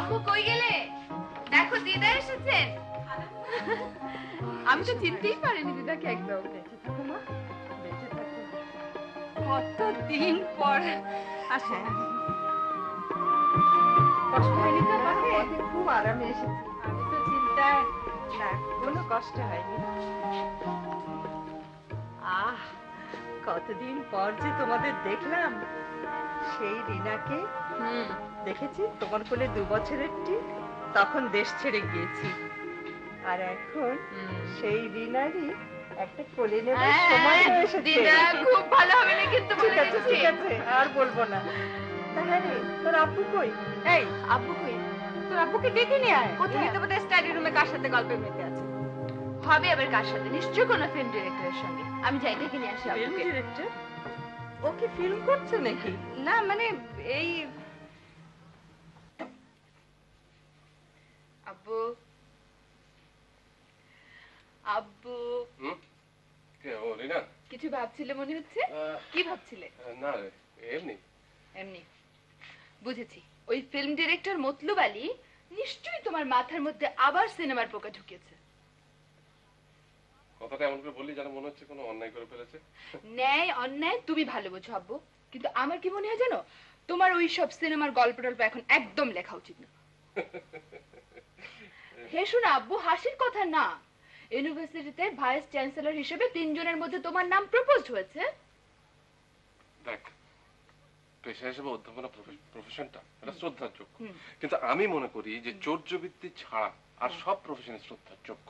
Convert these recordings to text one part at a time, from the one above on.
আব্বু কই গেলে? দেখো দিদা এসেছেন। আমি তো চিনতেই পারিনি দিদাকে একদম। কতদিন পর আসে। কষ্ট হয়নি তো আমাকে? খুব আরামে এসেছি। আমি তো চিন্তায়। না, কোনো কষ্ট হয়নি। আহ, কতদিন পর যে তোমাদের দেখলাম। সেই রিনাকে দেখেছি তোমার কোলে 2 বছরের ঠিক, তখন দেশ ছেড়ে গিয়েছি। আর এখন সেই রিনারই একটা কোলে নেবার সময় এসেছে। দিদা খুব ভালো হবে না কিন্তু ঠিক আছে, ঠিক আছে, আর বলবো না। হ্যাঁ রে, তোর আব্বু কই? এই আব্বু কই? তোর আব্বুকে ডেকে নিয়ে আয়। উনি তো বোধহয় স্টাডি রুমে কার সাথে গল্পে মেতে আছে। হবে আবার কার সাথে? নিশ্চয় কোনো ফিল্ম ডিরেক্টরের সঙ্গে। আমি যাই ডেকে নিয়ে আসি ফিল্ম আব্বুকে। ডিরেক্টর? ও কি ফিল্ম করছে নাকি? না মানে এই আব্বু আব্বু কে ও রিনা? কিছু ভাবছিলে মনে হচ্ছে। কি ভাবছিলে? না রে, এমনি এমনি। বুঝেছি, ওই ফিল্ম ডিরেক্টর মতলুব আলী নিশ্চয়ই তোমার মাথার মধ্যে আবার সিনেমার পোকা ঢুকিয়েছে। কথাটা এমন করে বললি যেন মনে হচ্ছে কোনো অন্যায় করে ফেলেছে। ন্যায় অন্যায় তুমি ভালো বোঝো আব্বু, কিন্তু আমার কি মনে হয় জানো, তোমার ওই সব সিনেমার গল্প টল্প এখন একদম লেখা উচিত না। হেসো না আব্বু, হাসির কথা না। ইউনিভার্সিটিতে ভাইস চ্যান্সেলর হিসেবে 3 জনের মধ্যে তোমার নাম প্রপোজ হয়েছে। দেখ, পেশা হিসেবে অধ্যাপনা প্রফেশনটা এটা শ্রদ্ধার যোগ্য, কিন্তু আমি মনে করি যে চৌর্যবৃত্তি ছাড়া আর সব প্রফেশনে শ্রদ্ধার যোগ্য।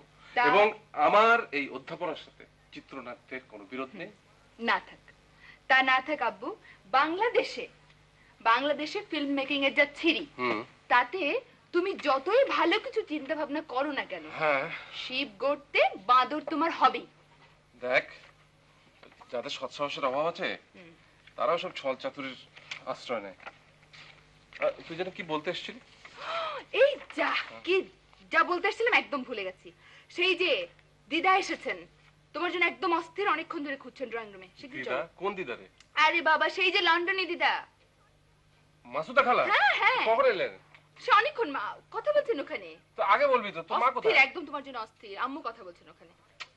এবং আমার এই অধ্যাপনার সাথে চিত্রনাট্যের কোনো বিরোধ নেই। না থাক, তা না থাক আব্বু। বাংলাদেশে ফিল্ম মেকিং এর যা ছিরি, তাতে তুমি যতই ভালো কিছু চিন্তা ভাবনা করো না কেন, শিব গড়তে বাঁদর তোমার হবেই। দেখ, যাদের সৎসাহসের অভাব আছে তারাও সব ছল চাতুরির আশ্রয় নেয়। তুই যেন কি বলতে এসেছিলি? এই যা বলতে এসেছিলাম একদম ভুলে গেছি। সেই যে দিদা এসেছেন, তোমার জন্য একদম অস্থির, অনেকক্ষণ ধরে খুঁজছেন ড্রয়িং রুমে। দিদা? কোন দিদা রে? আরে বাবা, সেই যে লন্ডনে দিদা। মাসুদা খালা? হ্যাঁ হ্যাঁ। কখন এলেন? সে অনেকক্ষণ কথা বলছেন ওখানে। তো আগে বলবি তো, তোর মা কোথায়? একদম তোমার জন্য অস্থির, আম্মু কথা বলছেন ওখানে।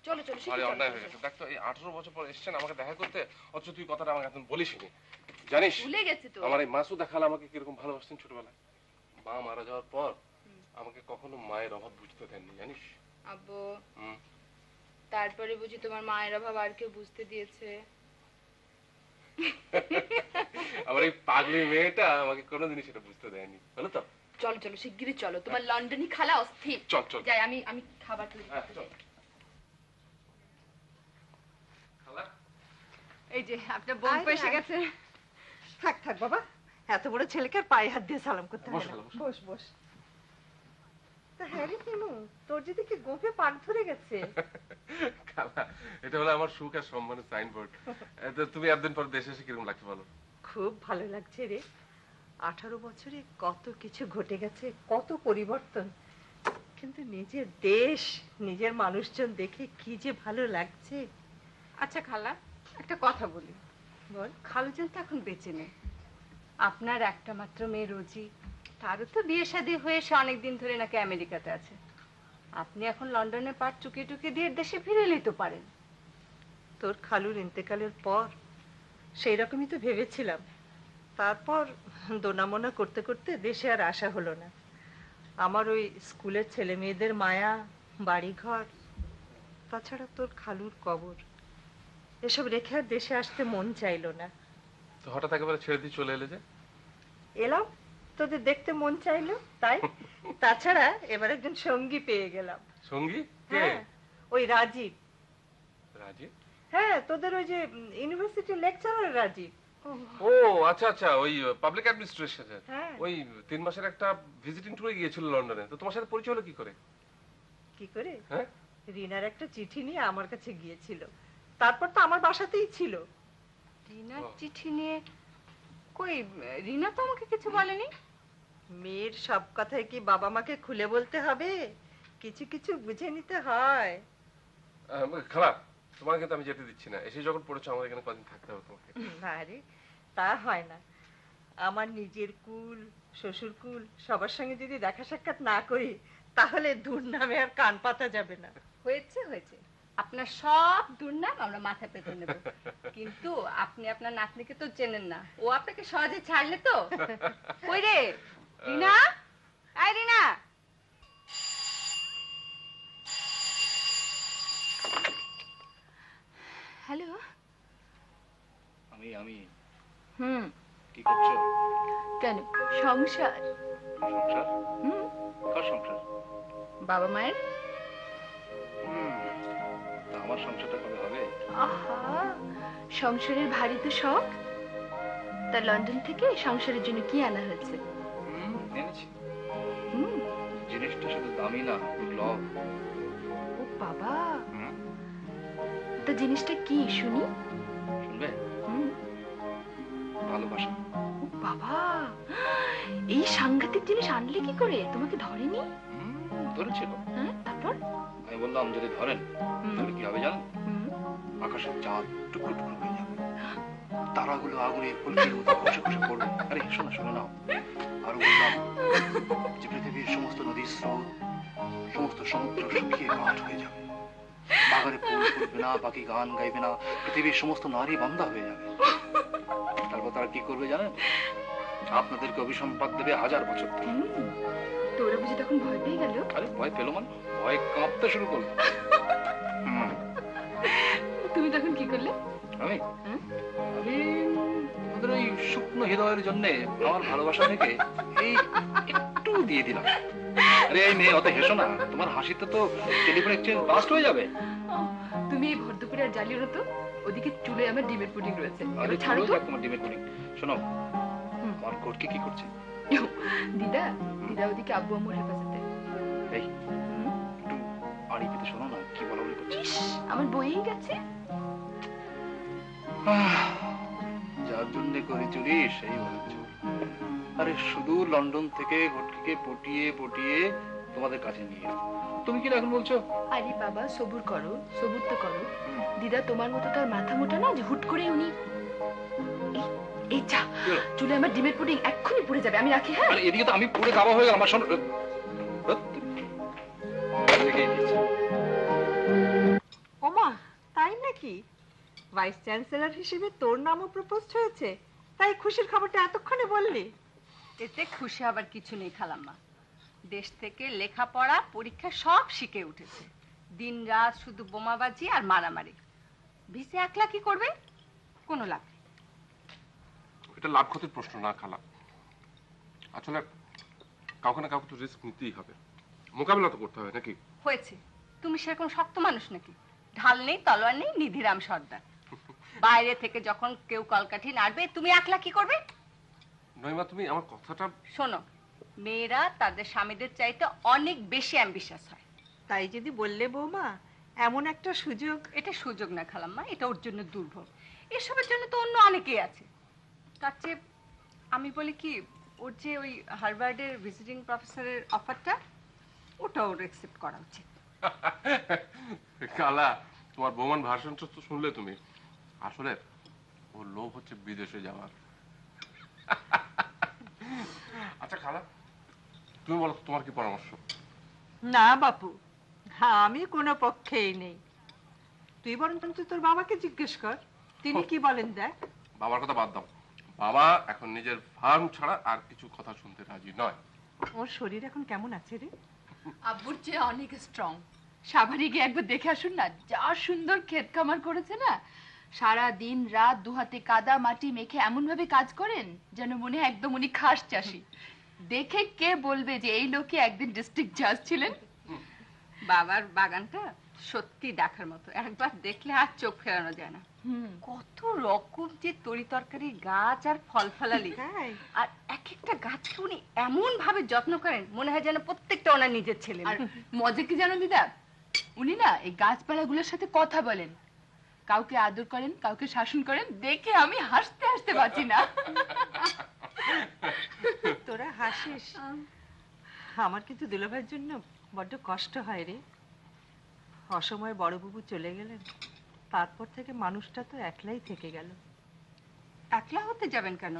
চলো চলো। আরে অন্যায় হয়ে গেছে। দেখ তো, এই 18 বছর পর এসেছেন আমাকে দেখা করতে, অথচ তুই কথাটা আমাকে এখন বলিসনি। জানিস ভুলে গেছি তো। আমার এই মাসুদা খালা আমাকে কিরকম ভালোবাসতেন ছোটবেলায়। মা মারা যাওয়ার পর আমাকে কখনো মায়ের অভাব বুঝতে দেননি, জানিস? আব্বু, তারপরে বুঝি তোমার মায়ের অভাব আর কেউ বুঝতে দিয়েছে? আমার এই পাগলি মেয়েটা আমাকে কোনোদিনই সেটা বুঝতে দেয়নি, বলো তো? চলো চলো শিগগিরই চলো, তোমার লন্ডনী খালা অস্থির। চল চল যাই, আমি খাবার তৈরি করতে যাই। খালা, এই যে আপনার বোন এসে গেছে। থাক থাক বাবা, এত বড় ছেলেকে আর পায়ে হাত দিয়ে সালাম করতে হয় না। বস বস। তা হ্যারি কেন, তোর যদি কি গোপে পাক ধরে গেছে? খালা, এটা হলো আমার সুখ আর সম্মানের সাইনবোর্ড। তুমি একদিন পর দেশে এসে কিরকম লাগছে বলো? খুব ভালো লাগছে রে। 18 বছরে কত কিছু ঘটে গেছে, কত পরিবর্তন, কিন্তু নিজের দেশ, নিজের মানুষজন দেখে কি যে ভালো লাগছে। আচ্ছা খালা, একটা কথা বলি। বল। খালুজান তো এখন বেঁচে নেই, আপনার একটা মাত্র মেয়ে রোজি, তারও তো বিয়ে শাদী হয়ে সে অনেকদিন ধরে নাকি আমেরিকাতে আছে। আপনি এখন লন্ডনে পাট চুকিয়ে টুকিয়ে দিয়ে দেশে ফিরে এলেই তো পারেন। তোর খালুর ইন্তেকালের পর সেই রকমই তো ভেবেছিলাম, তারপর দোনামোনা করতে করতে দেশে আর আসা হলো না। আমার ওই স্কুলের ছেলে মেয়েদের মায়া, বাড়িঘর, তাছাড়া তোর খালুর কবর, এসব রেখে আর দেশে আসতে মন চাইলো না। তো হঠাৎ একেবারে ছেড়ে দিয়ে চলে এলে যে? এলাম, তোদের দেখতে মন চাইলো তাই। তাছাড়া এবার একজন সঙ্গী পেয়ে গেলাম। সঙ্গী? হ্যাঁ, ওই রাজীব। রাজীব? হ্যাঁ, তোদের ওই যে ইউনিভার্সিটি লেকচারার রাজীব। ও আচ্ছা আচ্ছা, ওই পাবলিক অ্যাডমিনিস্ট্রেশনের। হ্যাঁ। ওই 3 মাসের একটা ভিজিটিং ট্যুরে গিয়েছিল লন্ডনে। তো তোমার সাথে পরিচয় হলো কি করে? কি করে? হ্যাঁ, রিনার একটা চিঠি নিয়ে আমার কাছে গিয়েছিল, তারপর তো আমার বাসাতেই ছিল। রিনার চিঠি নিয়ে? কই, রিনা তো আমাকে কিছু বলেনি। মেয়ের সব কথাই কি বাবা মাকে খুলে বলতে হবে? কিছু কিছু বুঝে নিতে হয়। খালা, তোমাকে কিন্তু আমি যেতে দিচ্ছি না। এসে যখন পড়েছো আমার এখানে কদিন থাকতে হবে তোমাকে। না রে, তা হয় না। আমার নিজের কুল, শ্বশুর কুল সবার সঙ্গে যদি দেখা সাক্ষাৎ না করি তাহলে দুর্নামে আর কান পাতা যাবে না। হয়েছে হয়েছে, আপনার সব দুর্নাম আমরা মাথায় পেতে নেব, কিন্তু আপনি আপনার নাতনিকে তো চেনেন না, ও আপনাকে সহজে ছাড়লে তো। কই রে রিনা, আয় রিনা। হ্যালো। আমি হুম। কি করছো? কেন, সংসার? সংসার? হুম। কার সংসার? বাবা মায়ের। তা আমার সংসারটা কবে হবে? আহা, সংসারের ভারী তো শখ। তা লন্ডন থেকে সংসারের জন্য কি আনা হয়েছে? এনেছি। হুম। জিনিসটা শুধু দামি না, লভ। ও বাবা, তা জিনিসটা কি শুনি? শুনবে? হুম। ভালোবাসা। ও বাবা, এই সাংঘাতিক জিনিস আনলে কি করে? তোমাকে ধরেনি? ধরেছিল। হ্যাঁ, তারপর? আমি বললাম যদি ধরেন তাহলে কি হবে জানেন? হুম। আকাশের চাঁদ টুকরো টুকরো হয়ে যাবে, তারাগুলো আগুনের ফুলকির মতো খসে খসে পড়বে। আরে শোনো শোনো নাও। আরো বললাম যে পৃথিবীর সমস্ত নদীর স্রোত, সমস্ত সমুদ্র শুকিয়ে কাঠ হয়ে যাবে, বাগানে ফুল ফুটবে না, পাখি গান গাইবে না, পৃথিবীর সমস্ত নারী বান্ধা হয়ে যাবে। তারপর তারা কি করবে জানেন? আপনাদেরকে অভিসম্পাদ দেবে 1000 বছর ধরে। তোরা বুঝি তখন ভয় পেয়ে গেল? আরে ভয় পেলো মানে ভয় কাঁপতে শুরু করলো। তুমি তখন কি করলে? আমি আমি ওদের ওই শুকনো হৃদয়ের জন্য আমার ভালোবাসা থেকে এই একটু দিয়ে দিলাম। আরে এই মেয়ে অত হেসো না, তোমার হাসিতে তো টেলিফোন এক্সচেঞ্জ বাস্ট হয়ে যাবে। তুমি এই ভর দুপুরে আর জ্বালিও না তো, ওদিকে চুলে আমার ডিমের পুডিং রয়েছে। আরে ছাড়ো ছাড়ো তো। তোমার ডিমের পুডিং। শোনো, আমার কোটকে কি করছে? দিদা, দিদা ওদিকে আব্বু আম্মুর হেফাজতে। এই একটু আড়ি পেতে শোনো না কি বলা বলি করছে। ইস, আমার বইয়েই গেছে। যার জন্য করি চুরি সেই বলে চোর। আরে শুধু লন্ডন থেকে ঘটকিকে পটিয়ে পটিয়ে তোমাদের কাছে নিয়ে এলো। তুমি কি এখন বলছো? আরে বাবা, সবুর করো, সবুর তো করো। দিদা তোমার মতো তার মাথা মোটা না যে হুট করে উনি। এই যা, চুলে আমার ডিমের পুডিং এক্ষুনি পুড়ে যাবে, আমি রাখি। হ্যাঁ, আরে এদিকে তো আমি পুরো গাওয়া হয়ে গেল আমার শোনো। ওমা, তাই নাকি? ভাইস চ্যান্সেলর হিসেবে তোর নামও প্রপোজ হয়েছে? তাই খুশির খবরটা এতক্ষণে বললি? এতে খুশি হবার কিছু নেই খালাম্মা, দেশ থেকে লেখাপড়া পরীক্ষা সব শিখে উঠেছে, দিন রাত শুধু বোমাবাজি আর মারামারি। ভিসে একলা কি করবে? কোনো লাভ নেই। এটা লাভ ক্ষতির প্রশ্ন না খালা, আসলে কাউকে না কাউকে তো রিস্ক নিতেই হবে, মোকাবিলা তো করতে হবে নাকি? হয়েছে, তুমি সেরকম শক্ত মানুষ নাকি? ঢাল নেই, তলোয়ার নেই, নিধিরাম সর্দার। বাইরে থেকে যখন কেউ কলকাঠি নাড়বে তুমি একলা কি করবে? নইমা তুমি আমার কথাটা শোনো, মেয়েরা তাদের স্বামীদের চাইতে অনেক বেশি অ্যাম্বিশাস হয়। তাই যদি বললে বৌমা, এমন একটা সুযোগ। এটা সুযোগ না খালাম্মা, এটা ওর জন্য দুর্ভোগ। এসবের জন্য তো অন্য অনেকেই আছে। তার চেয়ে আমি বলি কি, ওর যে ওই হার্ভার্ডের ভিজিটিং প্রফেসরের অফারটা, ওটা ওর অ্যাকসেপ্ট করা উচিত। খালা, তোমার বৌমান ভাষণ তো শুনলে তুমি, আসলে ওর লোভ হচ্ছে বিদেশে যাওয়ার। আচ্ছা খালা, তুমি বলো তোমার কি পরামর্শ? না বাপু, আমি কোনো পক্ষেই নেই। তুই বরং তোর বাবাকে জিজ্ঞেস কর, তিনি কি বলেন দেখ। বাবার কথা বাদ দাও, বাবা এখন নিজের ফার্ম ছাড়া আর কিছু কথা শুনতে রাজি নয়। ওর শরীর এখন কেমন আছে রে? আব্বুর চেয়ে অনেক স্ট্রং। সাভারে গিয়ে একবার দেখে আসুন না, যা সুন্দর ক্ষেত খামার করেছে না। সারা দিন রাত দুহাতে কাদা মাটি মেখে এমন ভাবে কাজ করেন যেন মনে হয় একদম উনি খাস চাষি। দেখে কে বলবে যে এই লোকে একদিন ডিস্ট্রিক্ট জাজ ছিলেন? বাবার বাগানটা সত্যি দেখার মতো, একবার দেখলে আর চোখ ফেরানো যায় না। কত রকম যে তরি তরকারি গাছ আর ফল ফলালি, আর এক একটা গাছকে উনি এমন ভাবে যত্ন করেন মনে হয় যেন প্রত্যেকটা ওনার নিজের ছেলে। আর মজা কি জানো দিদা, উনি না এই গাছপালাগুলোর সাথে কথা বলেন, কাউকে আদর করেন, কাউকে শাসন করেন, দেখে আমি হাসতে হাসতে বাঁচি না। তোরা হাসিস, আমার কিন্তু দুলাভাইয়ের জন্য বড্ড কষ্ট হয় রে। অসময়ে বড় বাবু চলে গেলেন, তারপর থেকে মানুষটা তো একলাই থেকে গেল। একলা হতে যাবেন কেন?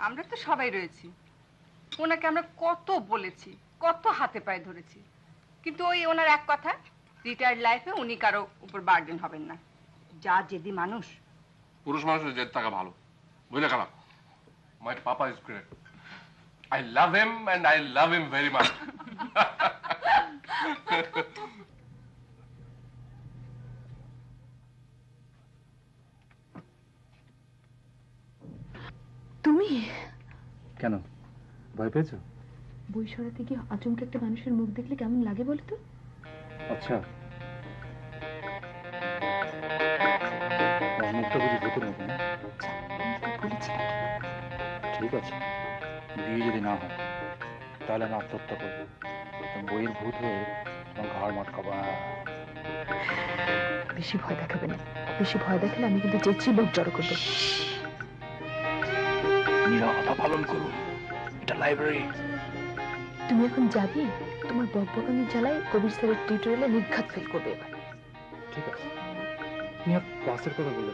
আমরা তো সবাই রয়েছি। ওনাকে আমরা কত বলেছি, কত হাতে পায়ে ধরেছি, কিন্তু ওই ওনার এক কথা, রিটায়ার্ড লাইফে উনি কারো উপর বার্ডেন হবেন না। যা জেদি মানুষ। পুরুষ মানুষের জেদ থাকা ভালো, বুঝলে খারাপ। My papa is great, I love him and I love him very much. তুমি কেন, ভয় পেয়েছো? বই সরাতে গিয়ে আচমকা একটা মানুষের মুখ দেখলে কেমন লাগে বলো তো? আচ্ছা, মুখটা বুঝি ভূতের মতো না? বলেছি ঠিক আছে, বিয়ে যদি না হয় তাহলে আমি আত্মহত্যা করবো। বইয়ের ভূত হয়ে আমার ঘর মটকাবা। বেশি ভয় দেখাবে না, বেশি ভয় দেখালে আমি কিন্তু চেঁচিয়ে লোক জড়ো করবো। নীরবতা পালন করুন, এটা লাইব্রেরি। তুমি এখন যাবি, তোমার বকবকানির জ্বালায় কবির স্যারের টিউটোরিয়ালে নির্ঘাত ফেল করবে এবার। ঠিক আছে, তুমি আর ক্লাসের কথা বললে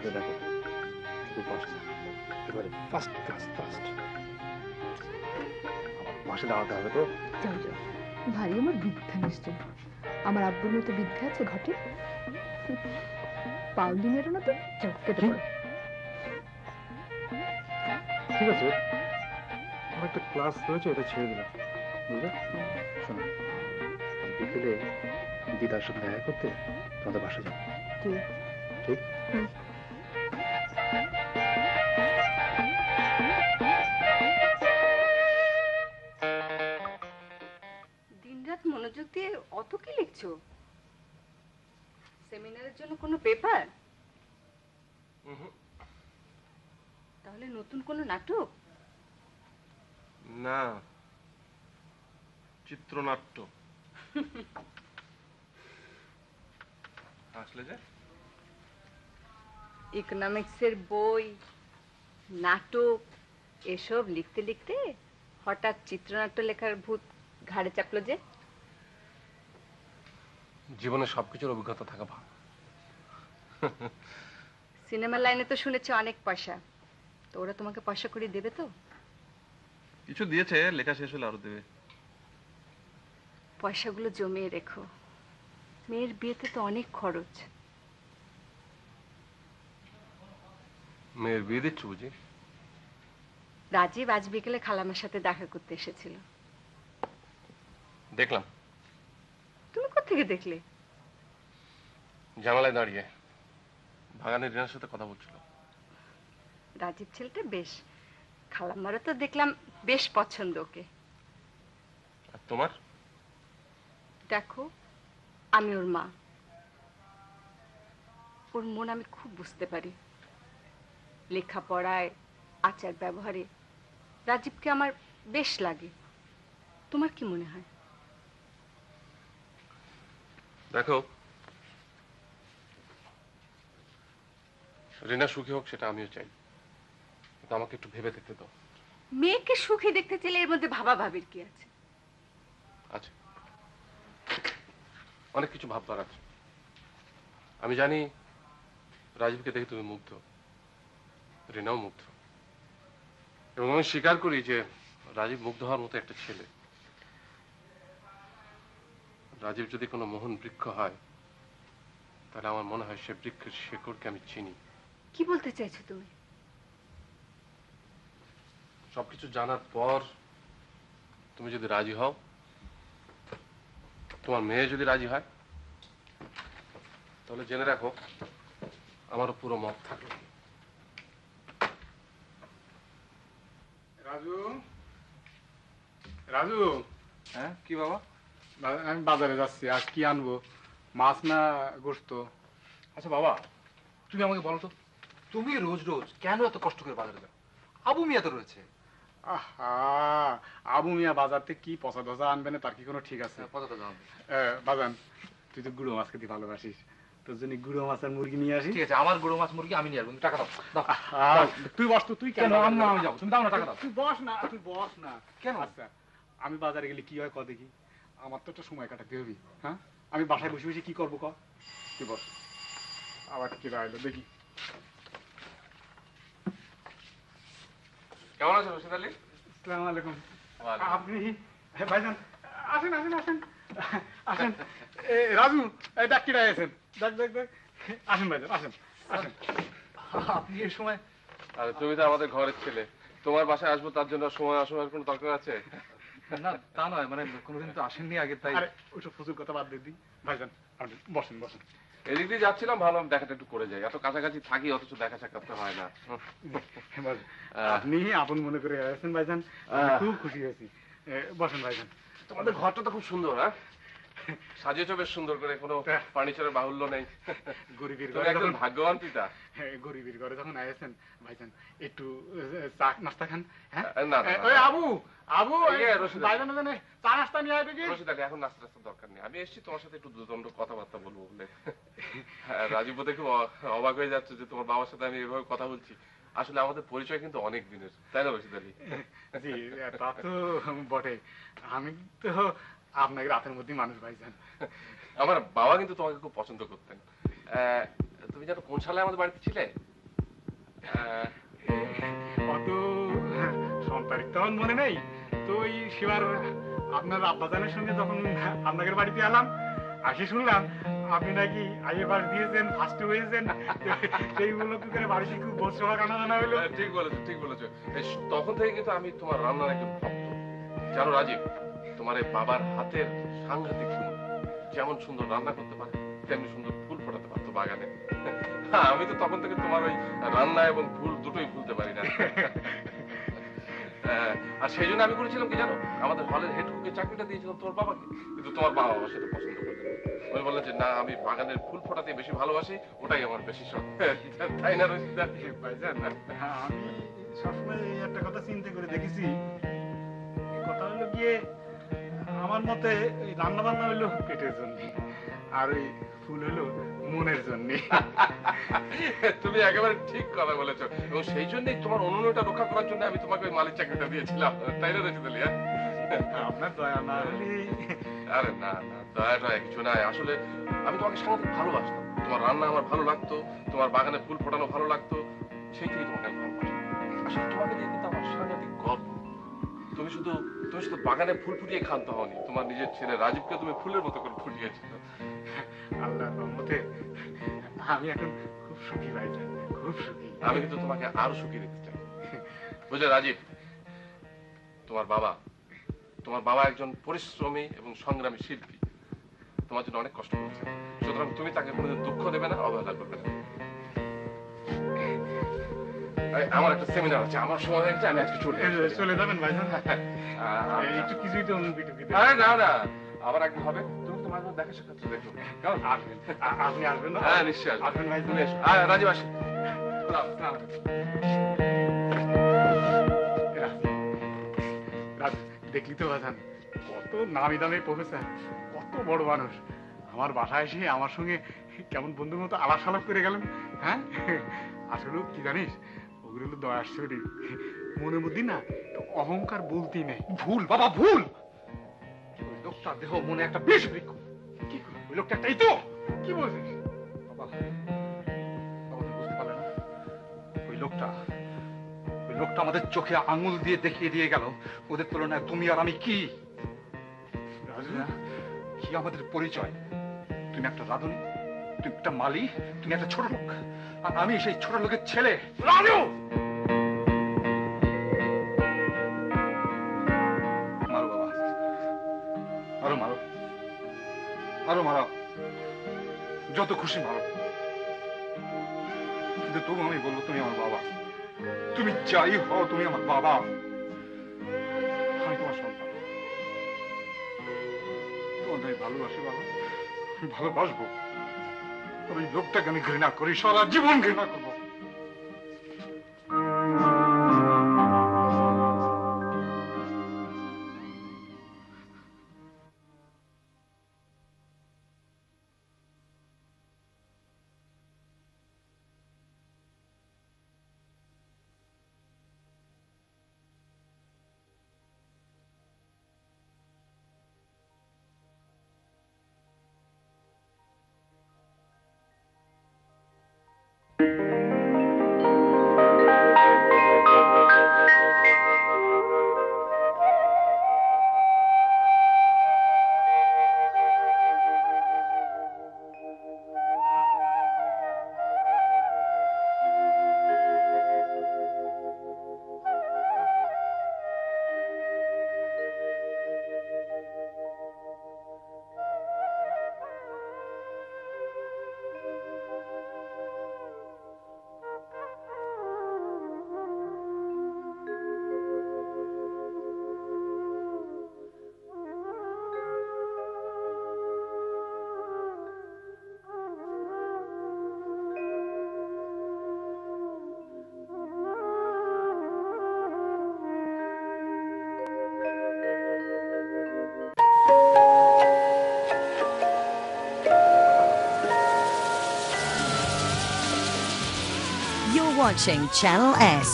তো দেখো, শুধু ফার্স্ট, এবারে ফার্স্ট ক্লাস ফার্স্ট। আমার পাশে দাঁড়াতে হবে তো। যাও যাও, ভারী আমার বিদ্যা নিশ্চয়। আমার আব্বুর মতো বিদ্যা আছে ঘটে। পাউলিনেরও না তো, যাও কেটে পড়ো। ঠিক আছে, আমার একটা ক্লাস রয়েছে, এটা ছেড়ে দিলাম, বুঝলে? শোনো, বিকেলে দিদার সাথে দেখা করতে তোমাদের বাসা যাবো। ঠিক ঠিক? দিনরাত মনোযোগ দিয়ে অত কি লিখছো? সেমিনারের জন্য কোনো পেপার? তাহলে নতুন কোনো নাটক? না, চিত্রনাট্য। আসলে যে ইকোনমিক্সের বই, নাটক এসব লিখতে লিখতে হঠাৎ চিত্রনাট্য লেখার ভূত ঘাড়ে চাপলো যে? জীবনে সবকিছুর অভিজ্ঞতা থাকা ভালো। সিনেমা লাইনে তো শুনেছি অনেক পয়সা, তো ওরা তোমাকে পয়সা করে দেবে তো? কিছু দিয়েছে, লেখা শেষ হলে আরো দেবে। পয়সাগুলো জমিয়ে রেখো, মেয়ের বিয়েতে তো অনেক খরচ। মেয়ের বিয়ে দিচ্ছ বুঝি? রাজীব আজ বিকেলে খালামের সাথে দেখা করতে এসেছিল। দেখলাম। তুমি কোত্থেকে দেখলে? জানালায় দাঁড়িয়ে ভাগানের রিনার সাথে কথা বলছিল। রাজীব ছেলেটা বেশ, খালাম্মারও তো দেখলাম বেশ পছন্দ ওকে। আর তোমার? দেখো, আমি ওর মা, ওর মন আমি খুব বুঝতে পারি। লেখাপড়ায়, আচার ব্যবহারে রাজীবকে আমার বেশ লাগে। তোমার কি মনে হয়? দেখো, রিনা সুখী হোক সেটা আমিও চাই, কিন্তু আমাকে একটু ভেবে দেখতে দাও। মেয়েকে সুখী দেখতে চাইলে এর মধ্যে ভাবির কি আছে? আচ্ছা, অনেক কিছু ভাববার আছে। আমি জানি রাজীবকে দেখে তুমি মুগ্ধ, রিনাও মুগ্ধ, এবং আমি স্বীকার করি যে রাজীব মুগ্ধ হওয়ার মতো একটা ছেলে। রাজীব যদি কোনো মোহন বৃক্ষ হয়, তাহলে আমার মনে হয় সে বৃক্ষের শেকড়কে আমি চিনি। কি বলতে চাইছো তুমি? সবকিছু জানার পর তুমি যদি রাজি হও, তোমার মেয়ে যদি রাজি হয়, তাহলে জেনে রাখো আমারও পুরো মত থাকবে। রাজু, রাজু। হ্যাঁ, কি বাবা? আমি বাজারে যাচ্ছি, আজ কি আনবো, মাছ না গোস্ত? আচ্ছা বাবা, তুমি আমাকে বলো তো, তুমি রোজ রোজ কেন এত কষ্ট করে বাজারে যাও? আবু মিয়া তো রয়েছে। আহা, আবু মিয়া বাজার থেকে কি পচা ধসা আনবে না, তার কি কোনো ঠিক আছে? পতাকা জানবে। বাজান, তুই তো গুঁড়ো মাছ খেতে ভালোবাসিস, তোর জন্য গুঁড়ো মাছ আর মুরগি নিয়ে আসি। ঠিক আছে, আমার গরু মাছ মুরগি আমি নিয়ে আসবো, তুমি টাকা দাও। দাও। আহা, তুই বস তো, তুই কেন? আমি যাবো, তুমি দাও না টাকা দাও। তুই বস না, তুই বস না। কেন? আচ্ছা, আমি বাজারে গেলে কি হয় ক দেখি, আমার তো একটা সময় কাটাতে হবে। হ্যাঁ, আমি বাসায় বসে বসে কি করবো ক? তুই বস। আবার কি রাইলো দেখি। কেমন আছো রশিদ আলী? আসসালামু আলাইকুম। ওয়ালাইকুম। আপনি ভাইজান আসেন আসেন আসেন আসেন। রাজু ডাক্তার আছেন, দেখ দেখ দেখ। আসেন ভাইজান আসেন আসেন। আপনি এই সময়? আরে তুমি তো আমাদের ঘরের ছেলে, তোমার বাসায় আসবো তার জন্য সময় অসময়ের কোনো দরকার আছে? না তা নয়, মানে কোনোদিন তো আসেননি আগে, তাই। আরে ওইসব ফুজুর কথা বাদ দিয়ে দিই ভাইজান, আপনি বসেন বসেন। এদিক দিয়ে যাচ্ছিলাম, ভাবলাম দেখাটা একটু করে যাই, এত কাছাকাছি থাকি অথচ দেখা সাক্ষাৎ তো হয় না। আপনি আপন মনে করে আসেন ভাইজান, আমি খুব খুশি হয়েছি। বসেন ভাইজান। তোমাদের ঘরটা তো খুব সুন্দর, হ্যাঁ সাজিয়েছো বেশ সুন্দর করে, কোনো ফার্নিচারের বাহুল্য নেই। গরিবের তুমি ঘরে একজন যখন ভাগ্যবান পিতা। গরিবের ঘরে যখন আয়েছেন ভাইজান, একটু চা নাস্তা খান। হ্যাঁ না, না, ওই না। আবু আবু রশিদ আলী। ভাইজান জানে চা নাস্তা নিয়ে আয় দেখি। রশিদ আলী, এখন নাস্তা টাস্তার দরকার নেই, আমি এসেছি তোমার সাথে একটু দুদণ্ড কথাবার্তা বলবো বলে। হ্যাঁ, রাজীব বোধহয় খুব অবাক হয়ে যাচ্ছে যে তোমার বাবার সাথে আমি এভাবে কথা বলছি। আসলে আমাদের পরিচয় কিন্তু অনেক দিনের, তাই না রশিদ আলী? জি তা তো বটে, আমি তো আপনাকে রাতের মধ্যেই মানুষ ভাইজান। আমার বাবা কিন্তু তোমাকে খুব পছন্দ করতেন। তুমি জানো কোন সালে আমাদের বাড়িতে ছিলে? অত সন্তানিক তখন মনে নেই তো, ওই সেবার আপনার আব্বাজানের সঙ্গে যখন আপনাদের বাড়িতে এলাম, আসি শুনলাম আপনি নাকি আইএ পাস দিয়েছেন, ফার্স্ট হয়েছেন, সেই উপলক্ষে করে বাড়িতে খুব বসসভা কানা জানা হলো। ঠিক বলেছো, ঠিক বলেছো। তখন থেকে কিন্তু আমি তোমার রান্নার একজন ভক্ত। জানো রাজীব, তোমার এই বাবার হাতের সাংঘাতিক গুণ, যেমন সুন্দর রান্না করতে পারে তেমনি সুন্দর ফুল ফোটাতে পারতো বাগানে। হ্যাঁ, আমি তো তখন থেকে তোমার ওই রান্না এবং ফুল দুটোই ভুলতে পারি না। আর সেই জন্য আমি করেছিলাম কি জানো, আমাদের হলের হেড কুকের চাকরিটা দিয়েছিলাম তোমার বাবাকে, কিন্তু তোমার বাবা আমার সাথে পছন্দ করলেন। উনি বললেন যে না, আমি বাগানের ফুল ফোটাতে বেশি ভালোবাসি, ওটাই আমার বেশি শখ। তাই না রশিদ আলী? ভাইজান আমি সবসময় এই একটা কথা চিন্তা করে দেখেছি, কথা হলো গিয়ে আমার মতে রান্না বান্না হইলো পেটের জন্য, আর ওই ফুল হলো মনের জন্য। তুমি একেবারে ঠিক কথা বলেছো, এবং সেই জন্যই তোমার অনুনয়টা রক্ষা করার জন্য আমি তোমাকে ওই মালিক চাকরিটা দিয়েছিলাম, তাই না রশিদ আলী? আপনার দয়া না হলে। আরে না না, দয়া টয়া কিছু নাই। আসলে আমি তোমাকে সাংঘাতিক ভালোবাসতাম, তোমার রান্না আমার ভালো লাগতো, তোমার বাগানে ফুল ফোটানো ভালো লাগতো, সেই থেকে তোমাকে আমি ভালোবাসতাম। আসলে তোমাকে নিয়ে কিন্তু আমার সাংঘাতিক গল্প। তুমি শুধু বাগানে ফুল ফুটিয়ে ক্ষান্ত হওনি, তোমার নিজের ছেলে রাজীবকে তুমি ফুলের মতো করে ফুটিয়েছিল। আল্লাহর রহমতে আমি এখন খুব সুখী ভাইজান, খুব সুখী। আমি কিন্তু তোমাকে আরো সুখী দেখতে চাই। বুঝলে রাজীব, তোমার বাবা একজন পরিশ্রমী এবং সংগ্রামী শিল্পী, তোমার জন্য অনেক কষ্ট করেছে, সুতরাং তুমি তাকে কোনোদিন দুঃখ দেবে না, অবহেলা করবে না। আমার একটা সেমিনার আছে, আমার সময় হয়ে গেছে, আমি আজকে চলে যাবেন ভাইজান? একটু কিছুই তো অনুপিটু। আরে না না, আবার একদিন হবে, তুমি তো মাঝে মাঝে দেখা সাক্ষাৎ দেখো। কেমন? আসবেন, আপনি আসবেন না? হ্যাঁ নিশ্চয়ই আসবেন। আসবেন ভাই, তুমি এসো। রাজীব আসি। দেখলি তো ভাইজান, কত নামি দামি প্রফেসর, কত বড় মানুষ, আমার বাসায় এসে আমার সঙ্গে কেমন বন্ধুর মতো আলাপ সালাপ করে গেলেন। হ্যাঁ আসলে কি জানিস, ওগুলো হলো দয়ার শরীর, মনের মধ্যে না তো অহংকার বলতেই নেই। ভুল বাবা, ভুল। ওই লোকটার দেহ মনে একটা বিষ বৃক্ষ। কি করবো, ওই লোকটা একটাই তো। কি বলছিস বাবা, বাবা তুমি বুঝতে পারলে না? ওই লোকটা আমাদের চোখে আঙুল দিয়ে দেখিয়ে দিয়ে গেল ওদের তুলনায় তুমি আর আমি কি। রাজু, কি আমাদের পরিচয়? তুমি একটা রাঁধুনি, তুমি একটা মালি, তুমি একটা ছোট লোক, আর আমি সেই ছোট লোকের ছেলে। রাজু! মারো বাবা, আরো মারো, আরো মারো, যত খুশি মারো, কিন্তু তবু আমি বলবো তুমি আমার বাবা। তুমি যাই হও, তুমি আমার বাবা। আমি তোমার সন্তান, তোমাকে আমি ভালোবাসি বাবা, ভালোবাসবো। ওই লোকটাকে আমি ঘৃণা করি, সারা জীবন ঘৃণা করবো। watching Channel S.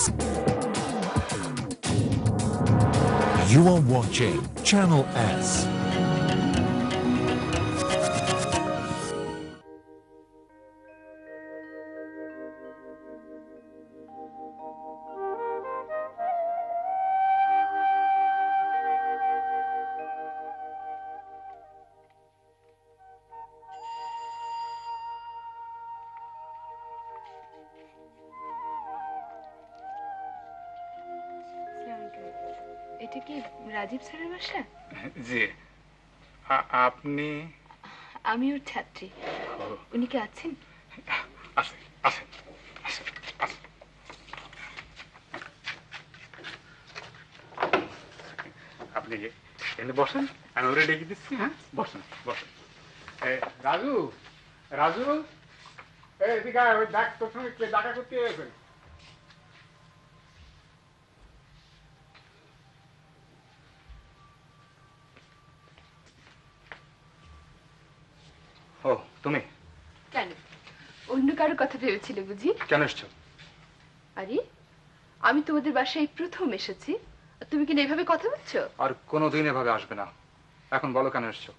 You are watching Channel S. এটা কি রাজীব স্যারের বাসা? জি। আপনি? আমি ওর ছাত্রী। উনি কি আছেন? আসেন আসেন আসেন আসেন। আপনি এনে বসেন, আমি ওরে ডেকে দিচ্ছি। হ্যাঁ, বসেন বসেন। রাজু, রাজু, এদিকে আয়, ওই দেখ তোর সঙ্গে কে দেখা করতে এসেছেন। ও তুমি? কেন, অন্য কারো কথা ভেবেছিলে বুঝি? কেন এসছো? আরে আমি তোমাদের বাসায় প্রথম এসেছি, আর তুমি কি না এভাবে কথা বলছো? আর কোনোদিন এভাবে আসবে না। এখন বলো কেন এসছো?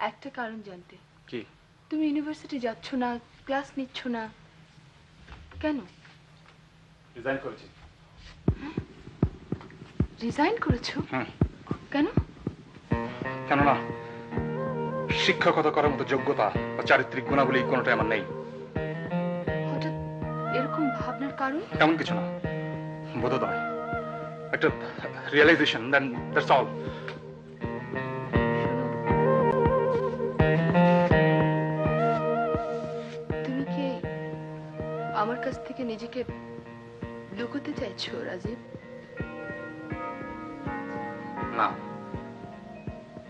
একটা কারণ জানতে। কি? তুমি ইউনিভার্সিটি যাচ্ছ না, ক্লাস নিচ্ছ না কেন? রিজাইন করেছি। রিজাইন করেছো? হুম। কেন? কেন না, শিক্ষকতা করার মতো যোগ্যতা বা চারিত্রিক গুণাবলী কোনোটাই আমার নেই। হঠাৎ এরকম ভাবনার কারণ? তেমন কিছু না, বোধোদয়, একটা রিয়েলাইজেশন, দেন দ্যাটস অল। তুমি কি আমার কাছ থেকে নিজেকে লুকোতে চাইছো রাজীব? না,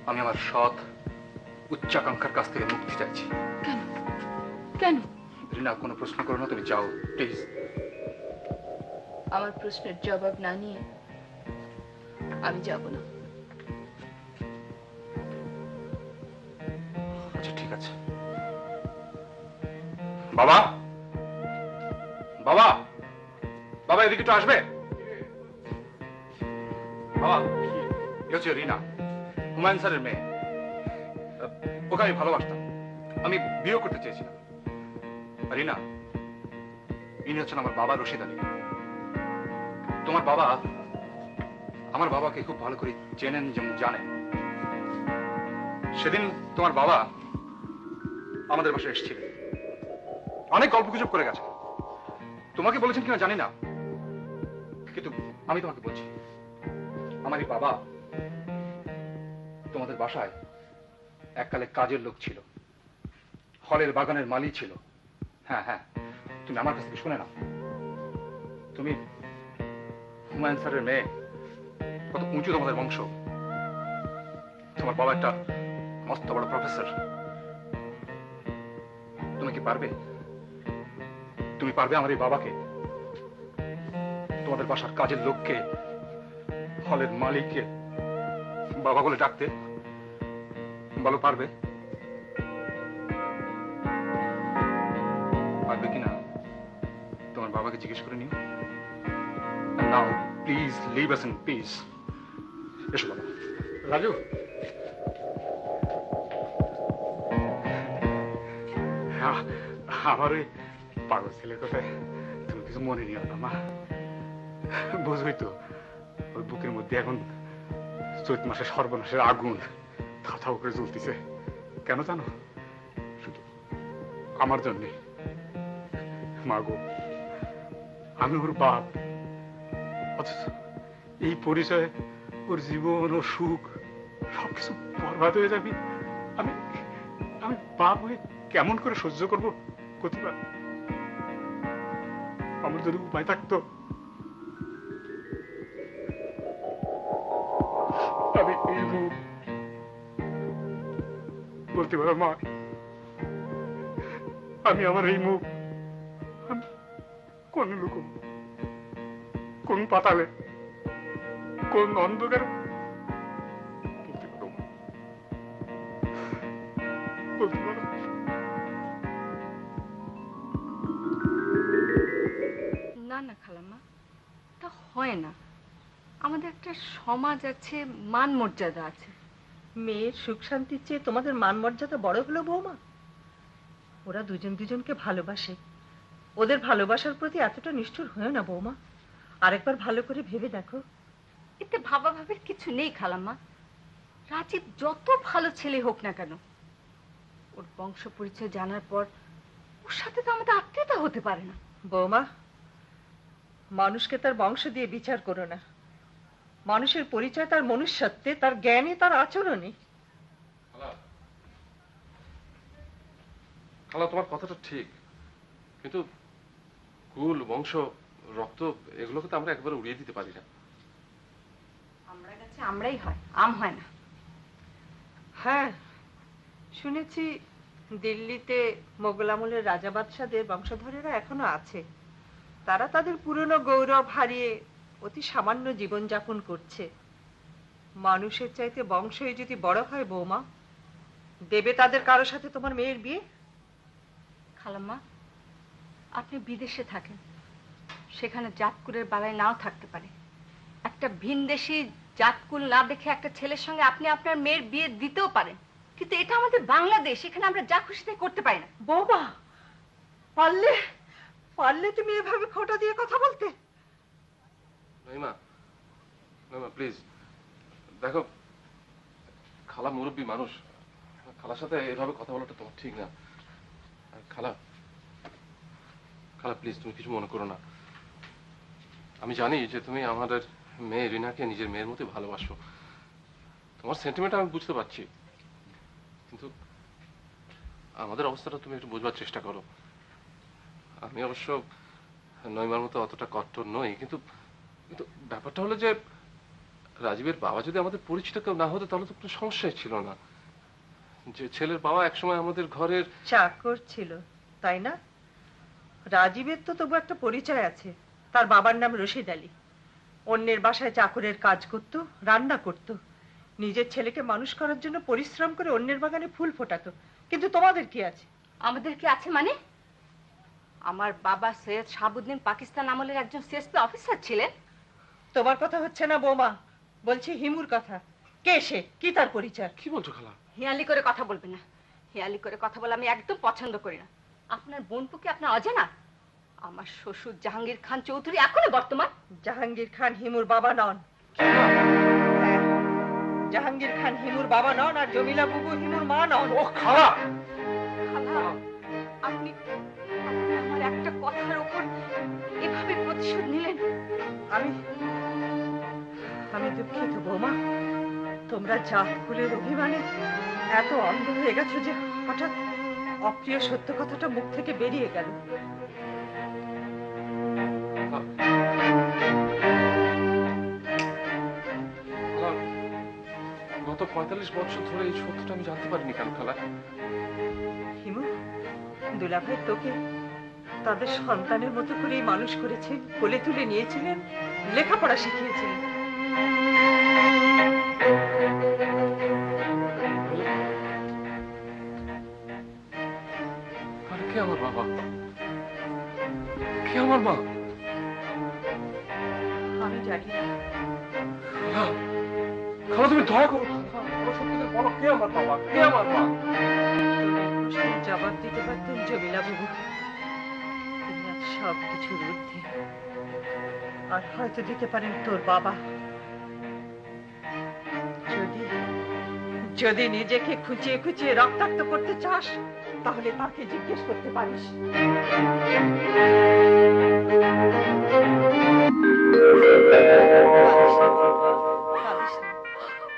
আমি আমার সৎ উচ্চাকাঙ্ক্ষার কাছ থেকে মুক্তি চাইছি। কেন কেন? রিনা, কোনো প্রশ্ন করো না, তুমি যাও প্লিজ। আমার প্রশ্নের জবাব না নিয়ে আমি যাব না। আচ্ছা ঠিক আছে। বাবা, বাবা, বাবা এদিকে একটু আসবে। বাবা, এ হচ্ছে রিনা, হুমায়ুন স্যারের মেয়ে। ওকে আমি ভালোবাসতাম, আমি বিয়ে করতে চেয়েছিলাম। রিনা, ইনি হচ্ছেন আমার বাবা রশিদ আলী। তোমার বাবা আমার বাবাকে খুব ভালো করে চেনেন, যেমন জানেন। সেদিন তোমার বাবা আমাদের বাসায় এসেছিলেন, অনেক গল্প গুজব করে গেছে। তোমাকে বলেছেন কিনা জানি না, কিন্তু আমি তোমাকে বলছি, আমার এই বাবা তোমাদের বাসায় এককালে কাজের লোক ছিল, ফলের বাগানের মালি ছিল। হ্যাঁ হ্যাঁ, তুমি আমার কাছ থেকে শুনে নাও। তুমি হুমায়ুন স্যারের মেয়ে, কত উঁচু তোমাদের বংশ। তোমার বাবা একটা মস্ত বড় প্রফেসর। তুমি কি পারবে, তুমি পারবে আমার এই বাবাকে, তোমাদের বাসার কাজের লোককে, ফলের মালিককে বাবা বলে ডাকতে? বলো পারবে? পারবে কিনা তোমার বাবাকে জিজ্ঞেস করে নিও। Now please leave us in peace. এসো বাবা। রাজু, আমার ওই পাগল ছেলের কথায় তুমি কিছু মনে নিও না মা। বুঝবই তো, ওই বুকের মধ্যে এখন চৈত মাসে সর্বনাশের আগুন থাথাও করে জ্বলতেছে। কেন জানো? শুধু আমার জন্যে। মা গো, আমি ওর বাপ, অথচ এই পরিচয়ে ওর জীবন ও সুখ সবকিছু বরবাদ হয়ে যাবে। আমি আমি বাপ হয়ে কেমন করে সহ্য করবো প্রতিবার? আমার যদি উপায় থাকতো, আমি এই মুখ বলতে পারো মা, আমি আমার এই মুখ কোন লোক, কোন পাতালে, কোন অন্ধকার বলতে পারো, বলতে পারো। না খালাম্মা, তা হয় না। আমাদের একটা সমাজ আছে, মান মর্যাদা আছে। মেয়ের সুখ শান্তির চেয়ে তোমাদের মান মর্যাদা বড় হলো বৌমা? ওরা দুজন দুজনকে ভালোবাসে, ওদের ভালোবাসার প্রতি এতটা নিষ্ঠুর হয়েও না বৌমা। আরেকবার ভালো করে ভেবে দেখো। এতে ভাবাভাবির কিছু নেই খালাম্মা। রাজীব যত ভালো ছেলে হোক না কেন, ওর বংশ পরিচয় জানার পর ওর সাথে তো আমাদের আত্মীয়তা হতে পারে না। বৌমা, মানুষকে তার বংশ দিয়ে বিচার করো না। মানুষের পরিচয় তার মনুষ্যত্বে, তার জ্ঞানে, তার আচরণে। খালা, তোমার কথাটা ঠিক, কিন্তু কুল, বংশ, রক্ত এগুলোকে তো আমরা একবারে উড়িয়ে দিতে পারি না। আমরা গাছে আমরাই হয়, আম হয় না। হ্যাঁ, শুনেছি দিল্লিতে মোগল আমলের রাজা বাদশাদের বংশধরেরা এখনো আছে। তারা তাদের পুরনো গৌরব হারিয়ে অতি সামান্য জীবন যাপন করছে। মানুষের চাইতে বংশই যদি বড় হয় বৌমা, দেবে তাদের কারো সাথে তোমার মেয়ের বিয়ে? খালাম্মা, আপনি বিদেশে থাকেন, সেখানে জাতকুলের বালাই নাও থাকতে পারে। একটা ভিনদেশী জাতকুল না দেখে একটা ছেলের সঙ্গে আপনি আপনার মেয়ের বিয়ে দিতেও পারেন, কিন্তু এটা আমাদের বাংলাদেশ, এখানে আমরা যা খুশি তাই করতে পারি না। বৌমা, পারলে পারলে তুমি এভাবে খোঁটা দিয়ে কথা বলতে? নাইমা, নাইমা প্লিজ দেখো, খালা মুরব্বী মানুষ, খালার সাথে এভাবে কথা বলাটা তোমার ঠিক না। খালা, খালা প্লিজ তুমি কিছু মনে করো না। আমি জানি যে তুমি আমাদের মেয়ে রিনাকে নিজের মেয়ের মতো ভালোবাসো, তোমার সেন্টিমেন্ট আমি বুঝতে পারছি, কিন্তু আমাদের অবস্থাটা তুমি একটু বুঝবার চেষ্টা করো। আমি অবশ্য নইমার মতো অতটা কট্টর নই, কিন্তু কিন্তু ব্যাপারটা হলো যে রাজীবের বাবা যদি আমাদের পরিচিত কেউ না হতো তাহলে তো কোনো সমস্যাই ছিল না। যে ছেলের বাবা একসময় আমাদের ঘরের চাকর ছিল, তাই না? রাজীবের তো তবু একটা পরিচয় আছে, তার বাবার নাম রশিদ আলী। অন্যের বাসায় চাকরের কাজ করত, রান্না করত, নিজের ছেলেকে মানুষ করার জন্য পরিশ্রম করে অন্যের বাগানে ফুল ফোটাতো। কিন্তু তোমাদের কি আছে? আমাদের কি আছে মানে? আমার বাবা সৈয়দ শাহাবুদ্দিন পাকিস্তান আমলের একজন সিএসপি অফিসার ছিলেন। তোমার কথা হচ্ছে না বৌমা, বলছি হিমুর কথা। কে সে, কি তার পরিচয়? কি বলছো খালা? হেয়ালি করে কথা বলবেন না, হেয়ালি করে কথা বলে আমি একদম পছন্দ করি না। আপনার বোনপু কি আপনার অজানা? আমার শ্বশুর জাহাঙ্গীর খান চৌধুরী এখনো বর্তমান। জাহাঙ্গীর খান হিমুর বাবা নন। হ্যাঁ, জাহাঙ্গীর খান হিমুর বাবা নন, আর জমিলা বুবু হিমুর মা নন। ও খালা, খালা, আপনি আপনি আমার একটা কথার উপর এভাবে প্রতিশোধ নিলেন। আমি আমি দুঃখিত বৌমা, তোমরা জাতকুলের অভিমানে এত অন্ধ হয়ে গেছো যে হঠাৎ অপ্রিয় সত্য কথাটা মুখ থেকে বেরিয়ে গেল। গত 45 বছর ধরে এই সত্যটা আমি জানতে পারিনি কেন খালা? হিমু, দুলাভাই তোকে তাদের সন্তানের মতো করেই মানুষ করেছেন, কোলে তুলে নিয়েছিলেন, লেখাপড়া শিখিয়েছিলেন। কে আমার বাবা, কে আমার মা? আমি জানি না। খালা, খালা তুমি দয়া করো, সত্যি বলো কে আমার বাবা, কে আমার মা? প্রশ্নের জবাব দিতে পারতেন জমিলা বাবু। তিনি আজ সব কিছুর ঊর্ধ্বে, আর হয়তো দিতে পারেন তোর বাবা। যদি যদি নিজেকে খুঁচিয়ে খুঁচিয়ে রক্তাক্ত করতে চাস, তাহলে তাকে জিজ্ঞেস করতে পারিস।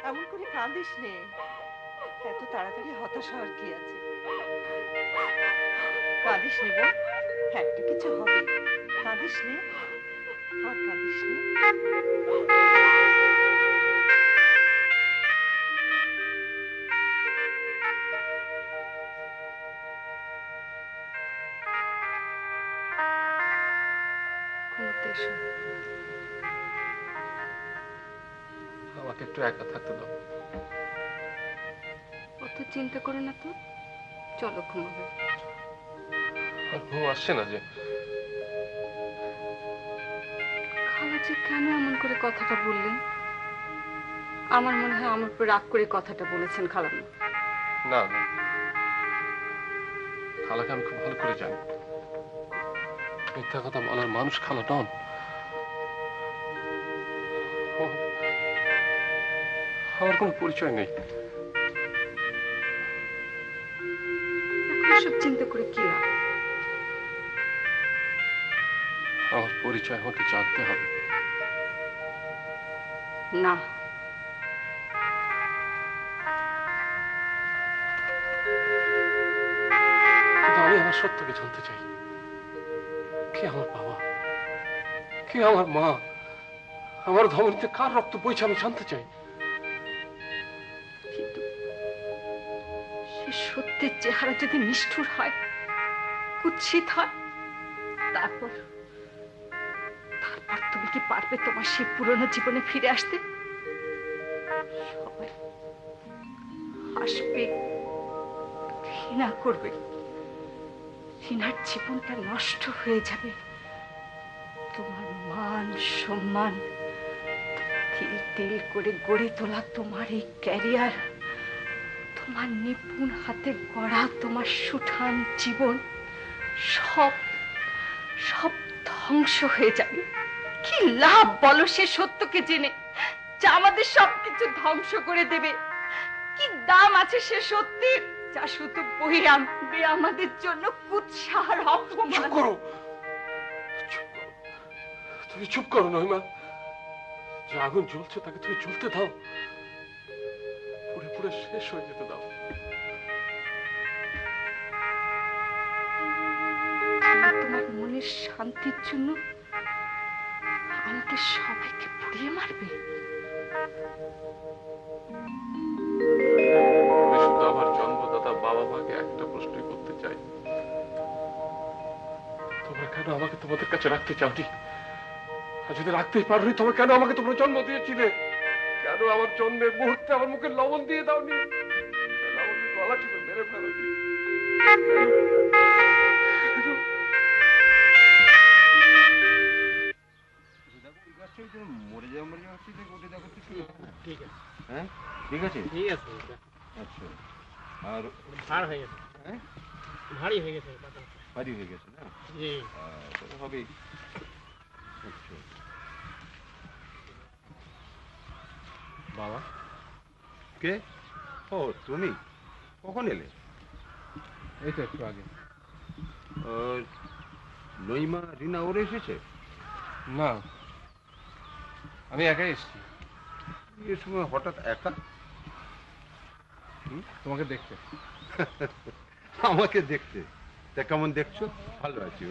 এমন করে কাঁদিস নে, এত তাড়াতাড়ি হতাশ হওয়ার কি আছে? কাঁদিস নে বোন, একটা কিছু হবে। কাঁদিস নে, আর কাঁদিস নে। আমাকে একটু একা থাকতে দাও। অত চিন্তা করে না তো, চলো ঘুমাবে। আর ঘুম আসছে না যে। যে কেন এমন করে কথাটা বললেন? আমার মনে হয় আমার উপর রাগ করে কথাটা বলেছেন খালাম্মা। না না, খালাকে আমি খুব ভালো করে জানি। মিথ্যা কথা বলার মানুষ খালা নন। আমার কোনো পরিচয় নেই। এসব চিন্তা করে কি লাভ? আমার পরিচয় আমাকে জানতে হবে। না, কিন্তু আমি আমার সত্যকে জানতে চাই। কে আমার বাবা, কে আমার মা, আমার ধমনীতে কার রক্ত বইছে আমি জানতে চাই। কিন্তু সে সত্যের চেহারা যদি নিষ্ঠুর হয়, কুৎসিত হয়, তারপর তুমি কি পারবে তোমার সেই পুরনো জীবনে ফিরে আসতে? সবাই হাসবে, ঘৃণা করবে, ঘৃণার জীবনটা নষ্ট হয়ে যাবে। তোমার মান সম্মান, তিল তিল করে গড়ে তোলা তোমার এই ক্যারিয়ার, তোমার নিপুণ হাতে গড়া তোমার সুঠাম জীবন, সব সব ধ্বংস হয়ে যাবে। কি লাভ বলো সে সত্যকে জেনে, যা আমাদের সবকিছু ধ্বংস করে দেবে? কি দাম আছে সে সত্যের, যা শুধু বহিরামবে আমাদের জন্য কুৎসার অপমান? চুপ করো, তুমি চুপ করো নহিমা। যে আগুন জ্বলছে তাকে তুমি জ্বলতে দাও, পুড়ে পুড়ে শেষ হয়ে যেতে দাও। তোমার মনের শান্তির জন্য আমাদের সবাইকে পুড়িয়ে মারবে? আমি শুধু আমার জন্মদাতা বাবা মাকে একটা প্রশ্নই করতে চাই, তোমরা কেন আমাকে তোমাদের কাছে রাখতে চাওনি? আর যদি রাখতেই পারোনি, তবে কেন আমাকে তোমরা জন্ম দিয়েছিলে? কেন আমার জন্মের মুহূর্তে আমার মুখে লবণ দিয়ে দাওনি? কেন আমাকে গলা টিপে মেরে ফেলোনি? মরে যাওয়া হচ্ছে, দেখো তো কি। ঠিক আছে, হ্যাঁ ঠিক আছে, ঠিক আছে। আচ্ছা, আর ভারী হয়ে গেছে। হ্যাঁ, ভারী হয়ে গেছে, ভারী হয়ে গেছে না? জি, সেটা হবেই। আচ্ছা বাবা। কে? ও তুমি কখন এলে? এই তো একটু আগে। নইমা, রিনা ওরা এসেছে? না, আমি একাই এসেছি। এ সময় হঠাৎ একা? তোমাকে দেখতে। আমাকে দেখতে? তা কেমন দেখছো? ভালো আছি।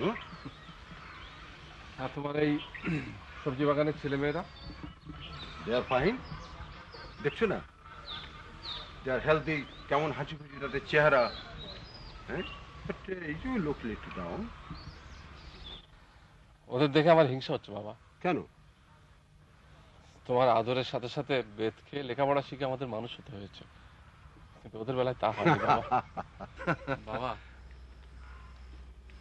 আর তোমার এই সবজি বাগানের ছেলে মেয়েরা? দে আর ফাইন, দেখছো না? দে আর হেলদি, কেমন হাসি খুশি তাদের চেহারা। হ্যাঁ, এই যে লোক লিটু ডাউন। ওদের দেখে আমার হিংসা হচ্ছে বাবা। কেন? তোমার আদরের সাথে সাথে বেদ খেয়ে লেখাপড়া শিখে আমাদের মানুষ হতে হয়েছে, কিন্তু ওদের বেলায় তা হয়নি বাবা। বাবা,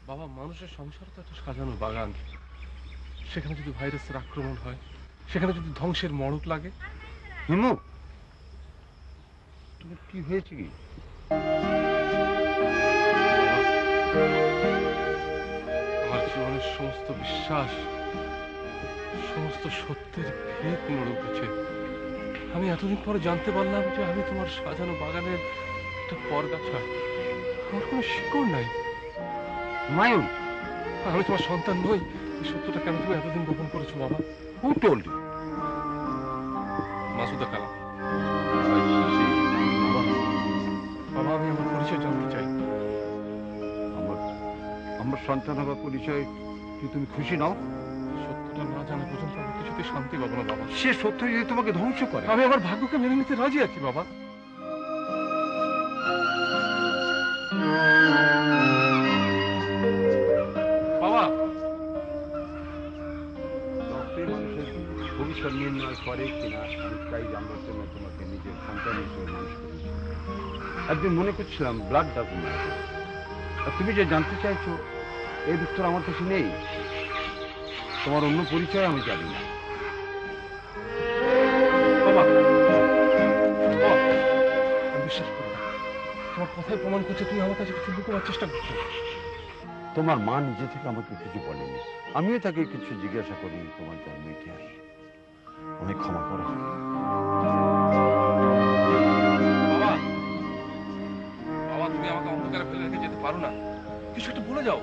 বাবা, মানুষের সংসার তো একটা সাজানো বাগান। সেখানে যদি ভাইরাসের আক্রমণ হয়, সেখানে যদি ধ্বংসের মড়ক লাগে। হিমু, তুমি কি হয়েছে কি? আমার জীবনের সমস্ত বিশ্বাস, সমস্ত সত্যের ভিত নড়ে উঠেছে। আমি এতদিন পরে জানতে পারলাম যে আমি তোমার সাজানো বাগানের একটা পরগাছা। আমার কোনো শিকড় নাই। মায়ুন, আমি তোমার সন্তান নই, এই সত্যটা কেন তুমি এতদিন গোপন করেছো বাবা? Who told you? Masuda Kalam. বাবা, আমি আমার পরিচয় জানতে চাই। আমার সন্তান হবার পরিচয় কি তুমি খুশি নাও? সত্যটা না জানা পর্যন্ত আমি কিছুতেই শান্তি পাবো না বাবা। সে সত্য যদি তোমাকে ধ্বংস করে? আমি আমার ভাগ্যকে মেনে নিতে রাজি আছি বাবা। বাবা, রক্তের মানুষের ভবিষ্যৎ নির্ণয় করে কিনা আমি তাই জানবার জন্য তোমাকে নিজের সন্তান হিসেবে মানুষ করেছি। একদিন মনে করছিলাম ব্লাড ডাজন্ট ম্যাটার। আর তুমি যে জানতে চাইছো এর উত্তর আমার কাছে নেই। তোমার অন্য পরিচয় আমি জানি না। তোমার কথাই প্রমাণ করছে তুমি আমার কাছে কিছু লুকোবার চেষ্টা করছো। তোমার মা নিজে থেকে আমাকে কিছু বলেনি, আমিও তাকে কিছু জিজ্ঞাসা করিনি তোমার জন্ম ইতিহাস। আমি ক্ষমা করো। বাবা, বাবা তুমি আমাকে অন্ধকারে ফেলে রেখে যেতে পারো না, কিছু একটা বলে যাও।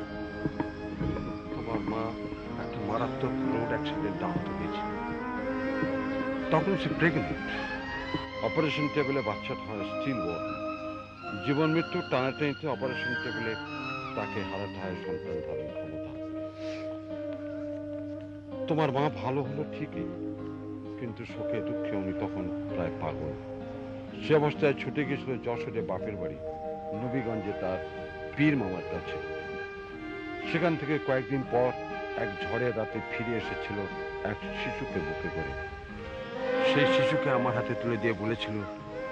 তোমার মা একটা মারাত্মক রোড অ্যাক্সিডেন্টে আহত হয়েছে, তখন সে প্রেগনেন্ট। অপারেশন টেবিলে বাচ্চাটা হয় স্টিল ওয়ার্ড। জীবন মৃত্যুর টানাটানিতে অপারেশন টেবিলে তাকে হারাতে হয় সন্তান ধারণ ক্ষমতা। তোমার মা ভালো হলো ঠিকই, কিন্তু শোকে দুঃখে উনি তখন প্রায় পাগল। সে অবস্থায় ছুটে গেছিল যশোরে বাপের বাড়ি নবীগঞ্জে তার পীর মামার কাছে। সেখান থেকে কয়েকদিন পর এক ঝড়ের রাতে ফিরে এসেছিল এক শিশুকে বুকে করে। সেই শিশুকে আমার হাতে তুলে দিয়ে বলেছিল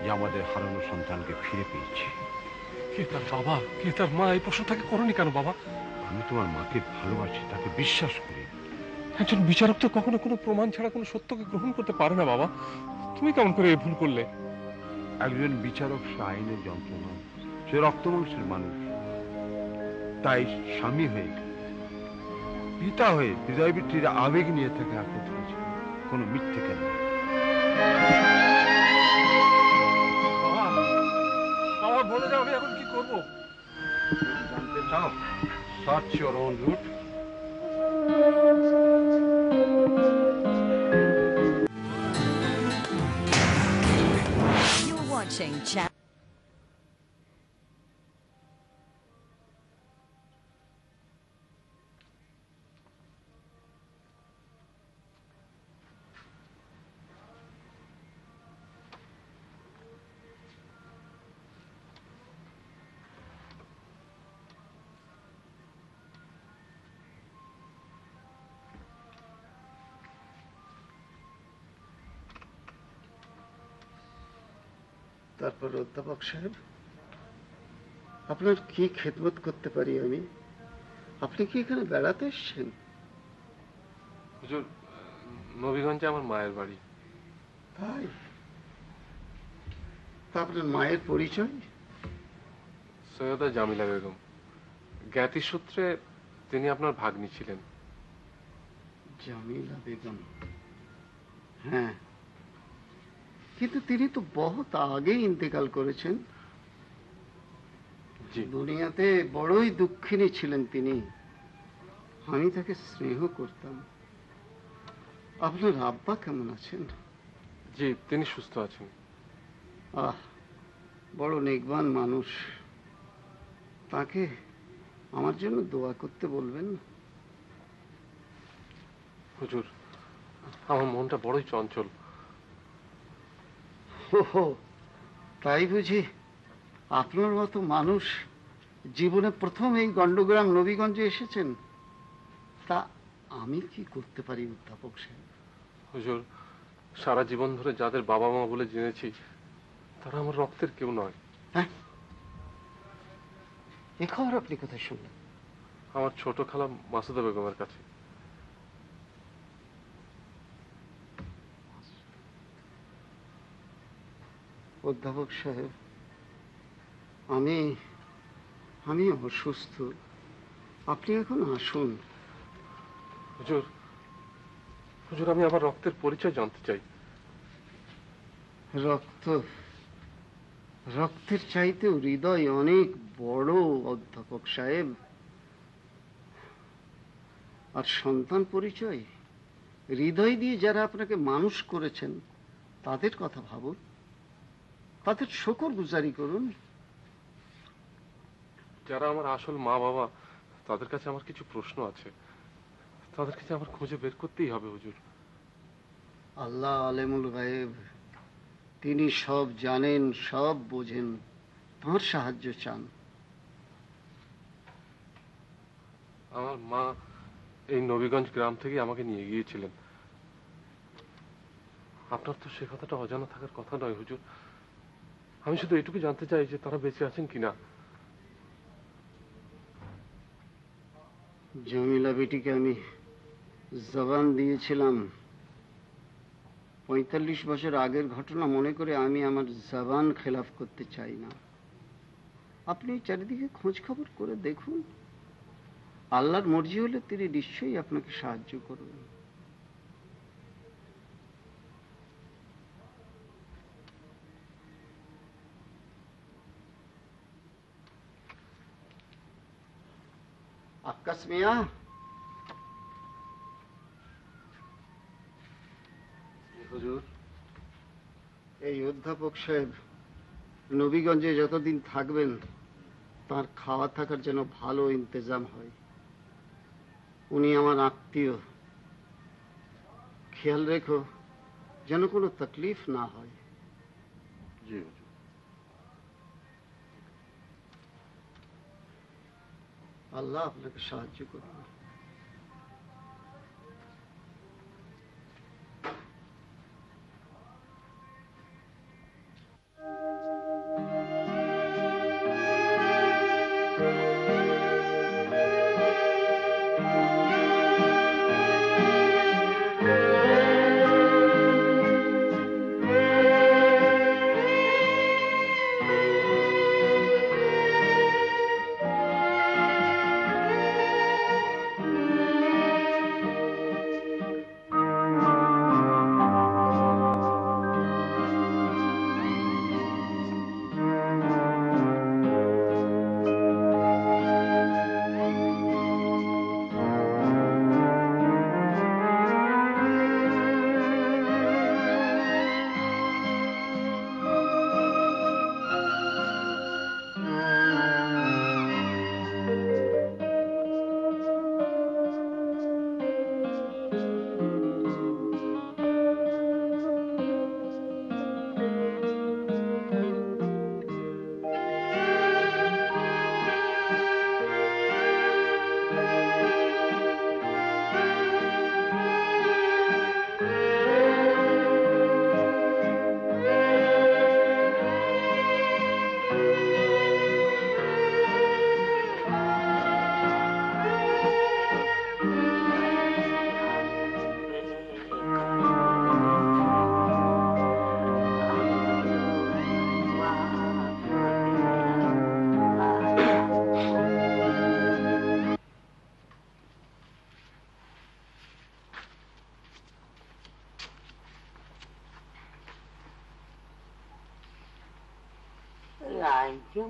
যে আমাদের হারানো সন্তানকে ফিরে পেয়েছি। কে তার বাবা, কে তার মা, এই প্রশ্ন তাকে করনি কেন বাবা? আমি তোমার মাকে ভালোবাসি, তাকে বিশ্বাস করি। একজন বিচারক তো কখনো কোনো প্রমাণ ছাড়া কোনো সত্যকে গ্রহণ করতে পারে না বাবা। তুমি কেমন করে এই ভুল করলে? একজন বিচারক সে আইনের যন্ত্রণা, সে রক্তমাংসের মানুষ। তাই স্বামী হয়ে, পিতা হয়ে হৃদয় বৃত্তির আবেগ নিয়ে থেকে আঁকড়ে ধরেছিল, কোনো মিথ্যে কেন। বাবা বলে যাও আমি এখন কি করবো? জানতে চাও? Search your own route. You're watching Channel. তারপর অধ্যাপক সাহেব, আপনার কি খেদমত করতে পারি আমি? আপনি কি এখানে বেড়াতে এসেছেন? হুজুর, নবীগঞ্জে আমার মায়ের বাড়ি। তাই? তা আপনার মায়ের পরিচয়? সৈয়দা জামিলা বেগম, জ্ঞাতি সূত্রে তিনি আপনার ভাগ্নি ছিলেন। জামিলা বেগম, হ্যাঁ, কিন্তু তিনি তো বহুত আগে ইন্তেকাল করেছেন। দুনিয়াতে বড়ই দুঃখিনী ছিলেন তিনি। আমি তাকে স্নেহ করতাম। আপনার আব্বা কেমন আছেন? জি, তিনি সুস্থ আছেন। আহ, বড় নেকবান মানুষ। তাকে আমার জন্য দোয়া করতে বলবেন। হুজুর, আমার মনটা বড়ই চঞ্চল। ওহো, তাই বুঝি? আপনার মতো মানুষ জীবনে প্রথম এই গণ্ডগ্রাম নবীগঞ্জে এসেছেন। তা আমি কি করতে পারি অধ্যাপক সাহেব? হুজুর, সারা জীবন ধরে যাদের বাবা মা বলে জেনেছি তারা আমার রক্তের কেউ নয়। হ্যাঁ, এ খবর আপনি কোথায় শুনলেন? আমার ছোট খালা মাসুদা বেগমের কাছে। অধ্যাপক সাহেব, আমি অসুস্থ। আপনি এখন আসুন। হুজুর, হুজুর, আমি আমার রক্তের পরিচয় জানতে চাই। রক্তের চাইতেও হৃদয় অনেক বড় অধ্যাপক সাহেব। আর সন্তান পরিচয়, হৃদয় দিয়ে যারা আপনাকে মানুষ করেছেন তাদের কথা ভাবুন, তাদের শুকরগুজারি করুন। যারা আমার আসল মা বাবা তাদের কাছে আমার কিছু প্রশ্ন আছে, তাদের কাছে আমার খুঁজে বের করতেই হবে হুজুর। আল্লাহ আলেমুল গায়েব, তিনি সব জানেন, সব বোঝেন। তাঁর সাহায্য চান। আমার মা এই নবীগঞ্জ গ্রাম থেকে আমাকে নিয়ে গিয়েছিলেন। আপনার তো সে কথাটা অজানা থাকার কথা নয় হুজুর। আমি শুধু এটুকু জানতে চাই যে তারা বেঁচে আছেন কিনা। জমিলা বেটিকে আমি জবান দিয়েছিলাম, 45 বছর আগের ঘটনা মনে করে আমি আমার জবান খেলাফ করতে চাই না। আপনি চারিদিকে খোঁজ খবর করে দেখুন, আল্লাহর মর্জি হলে তিনি নিশ্চয়ই আপনাকে সাহায্য করবেন। আক্কাস মিয়া, হুজুর, এই অধ্যাপক সাহেব নবীগঞ্জে যতদিন থাকবেন তার খাওয়া থাকার যেন ভালো ইন্তজাম হয়। উনি আমার আত্মীয়, খেয়াল রেখো যেন কোনো তকলিফ না হয়। জি আল্লাহ আপনাকে সাহায্য করবে।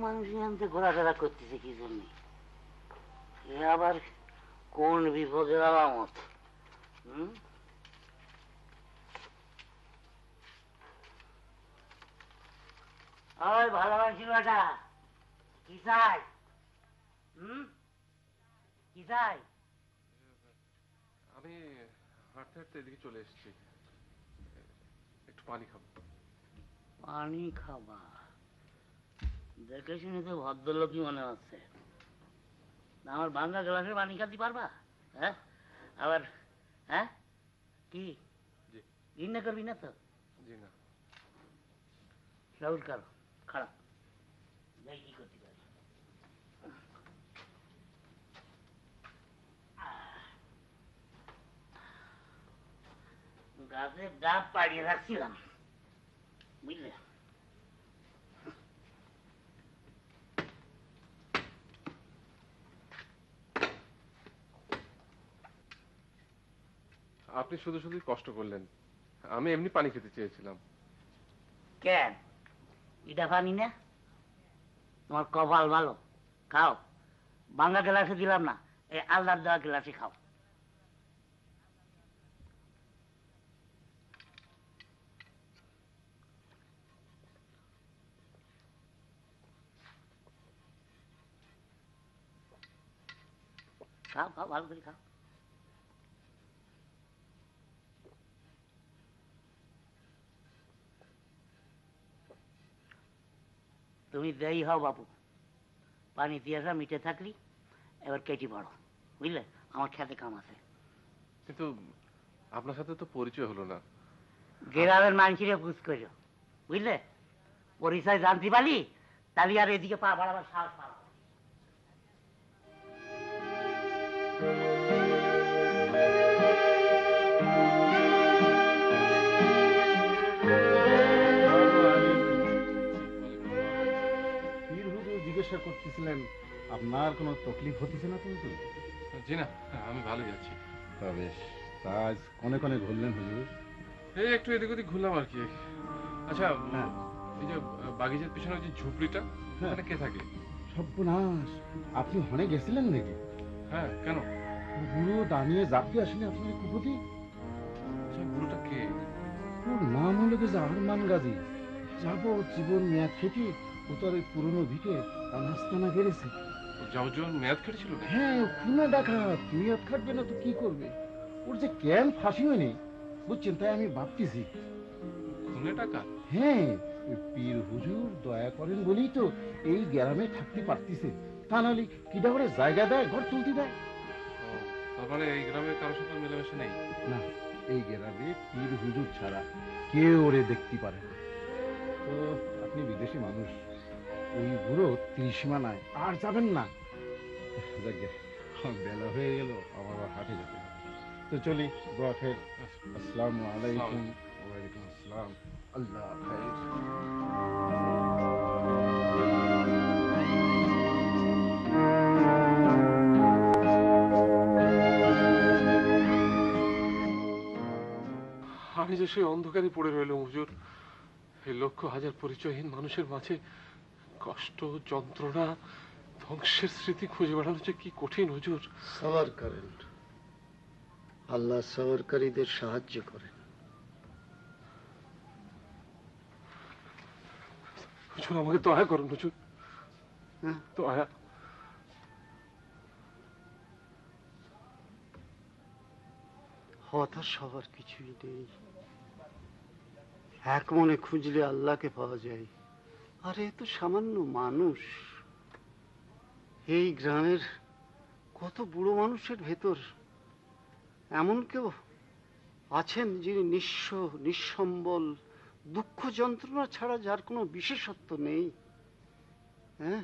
মানুষ ঘোরাফেরা করতেছে কি জন্য? এ আবার কোন বিপদের আলামত? ওই ভালোবাসি বেটা, কি চাই? কি চাই? আমি হাঁটতে হাঁটতে এদিকে চলে এসেছি, একটু পানি খাবো। পানি খাবা? দেখে শুনে তো ভদ্রলোকই মনে হচ্ছে। আমার ভাঙ্গা গ্লাসে পানি খাতে পারবা? হ্যাঁ, আবার হ্যাঁ কি ঘৃণা করবি না তো? জি না। সবুজ কারো খারাপ যাই কি করতে পারি। গাছের ডাব পাড়িয়ে রাখছিলাম, বুঝলে? আপনি শুধু শুধু কষ্ট করলেন, আমি এমনি পানি খেতে চেয়েছিলাম। কেন? এটা পানি না? তোমার কপাল ভালো, খাও। ভাঙ্গা গ্লাসে দিলাম না, এই আল্লাহর দেওয়া গ্লাসে খাও। খাও খাও, ভালো করে খাও। তুমি দেই হও বাপু, পানি দিয়েছা মিটে থাকলি, এবার কেটে পড়ো, বুঝলে? আমার খেতে কাম আছে। কিন্তু আপনার সাথে তো পরিচয় হলো না। গ্রামের মানুষের বুঝ করো, বুঝলে? পরিচয় জানতে পারি, তাহলে আর এদিকে পা বাড়াবার সাহস পাবো। চিকিৎসা করতেছিলেন, আপনার কোনো তকলিফ হতেছে না কিন্তু? জি না, আমি ভালোই আছি। তা বেশ, তা আজ কনে কনে ঘুরলেন হুজুর? এই একটু এদিক ওদিক ঘুরলাম আর কি। আচ্ছা, এই যে বাগিচার পিছনে যে ঝুপড়িটা, ওখানে কে থাকে? সর্বনাশ, আপনি হনে গেছিলেন নাকি? হ্যাঁ, কেন? বুড়ো দাঁড়িয়ে জাপতে আসেনি আপনার কুপতি? আচ্ছা, বুড়োটা কে? ওর নাম হলো যে আরমান গাজী। জীবন মেয়াদ খেটে ও তার ওই পুরনো ভিটে নাস্তানা গেড়েছে। যাবজ্জীবন মেয়াদ কেটেছিল? হ্যাঁ, খুনে ডাকাত, মেয়াদ খাটবে না তো কি করবে? ওর যে কেন ফাঁসি হয়নি বুঝছেন, তাই আমি ভাবতেছি। খুনে ডাকাত? হ্যাঁ, ওই পীর হুজুর দয়া করেন বলেই তো এই গ্রামে থাকতে পারতেছে, তা নাহলে কিটা করে জায়গা দেয়, ঘর তুলতে দেয়? তার মানে এই গ্রামে কারোর সাথে মেলামেশা নেই? না, এই গ্রামে পীর হুজুর ছাড়া কেউ ওরে দেখতে পারে না। তো আপনি বিদেশি মানুষ, ওই বুড়ো ত্রিসীমানায় আর যাবেন না। যাকে বেলা হয়ে গেল, আমার হাটে যেতে হবে। তো চলি, দোয়া খের। আসসালামু আলাইকুম। ওয়ালাইকুম আসসালাম। আল্লাহ খাইর। আমি যে সেই অন্ধকারে পড়ে রইলাম হুজুর, এই লক্ষ হাজার পরিচয়হীন মানুষের মাঝে কষ্ট, যন্ত্রণা, ধ্বংসের স্মৃতি খুঁজে বেড়ানো যে কি কঠিন হুজুর। সবার করেন, আল্লাহ সবরকারীদের সাহায্য করেন। হুজুর, আমাকে দয়া করুন হুজুর, দয়া। হতাশ হওয়ার কিছুই নেই, এক মনে খুঁজলে আল্লাহকে পাওয়া যায়। আরে এ তো সামান্য মানুষ। এই গ্রামের কত বুড়ো মানুষের ভেতর এমন কেউ আছেন যিনি নিঃস্ব, নিঃসম্বল, দুঃখ যন্ত্রণা ছাড়া যার কোনো বিশেষত্ব নেই। হ্যাঁ,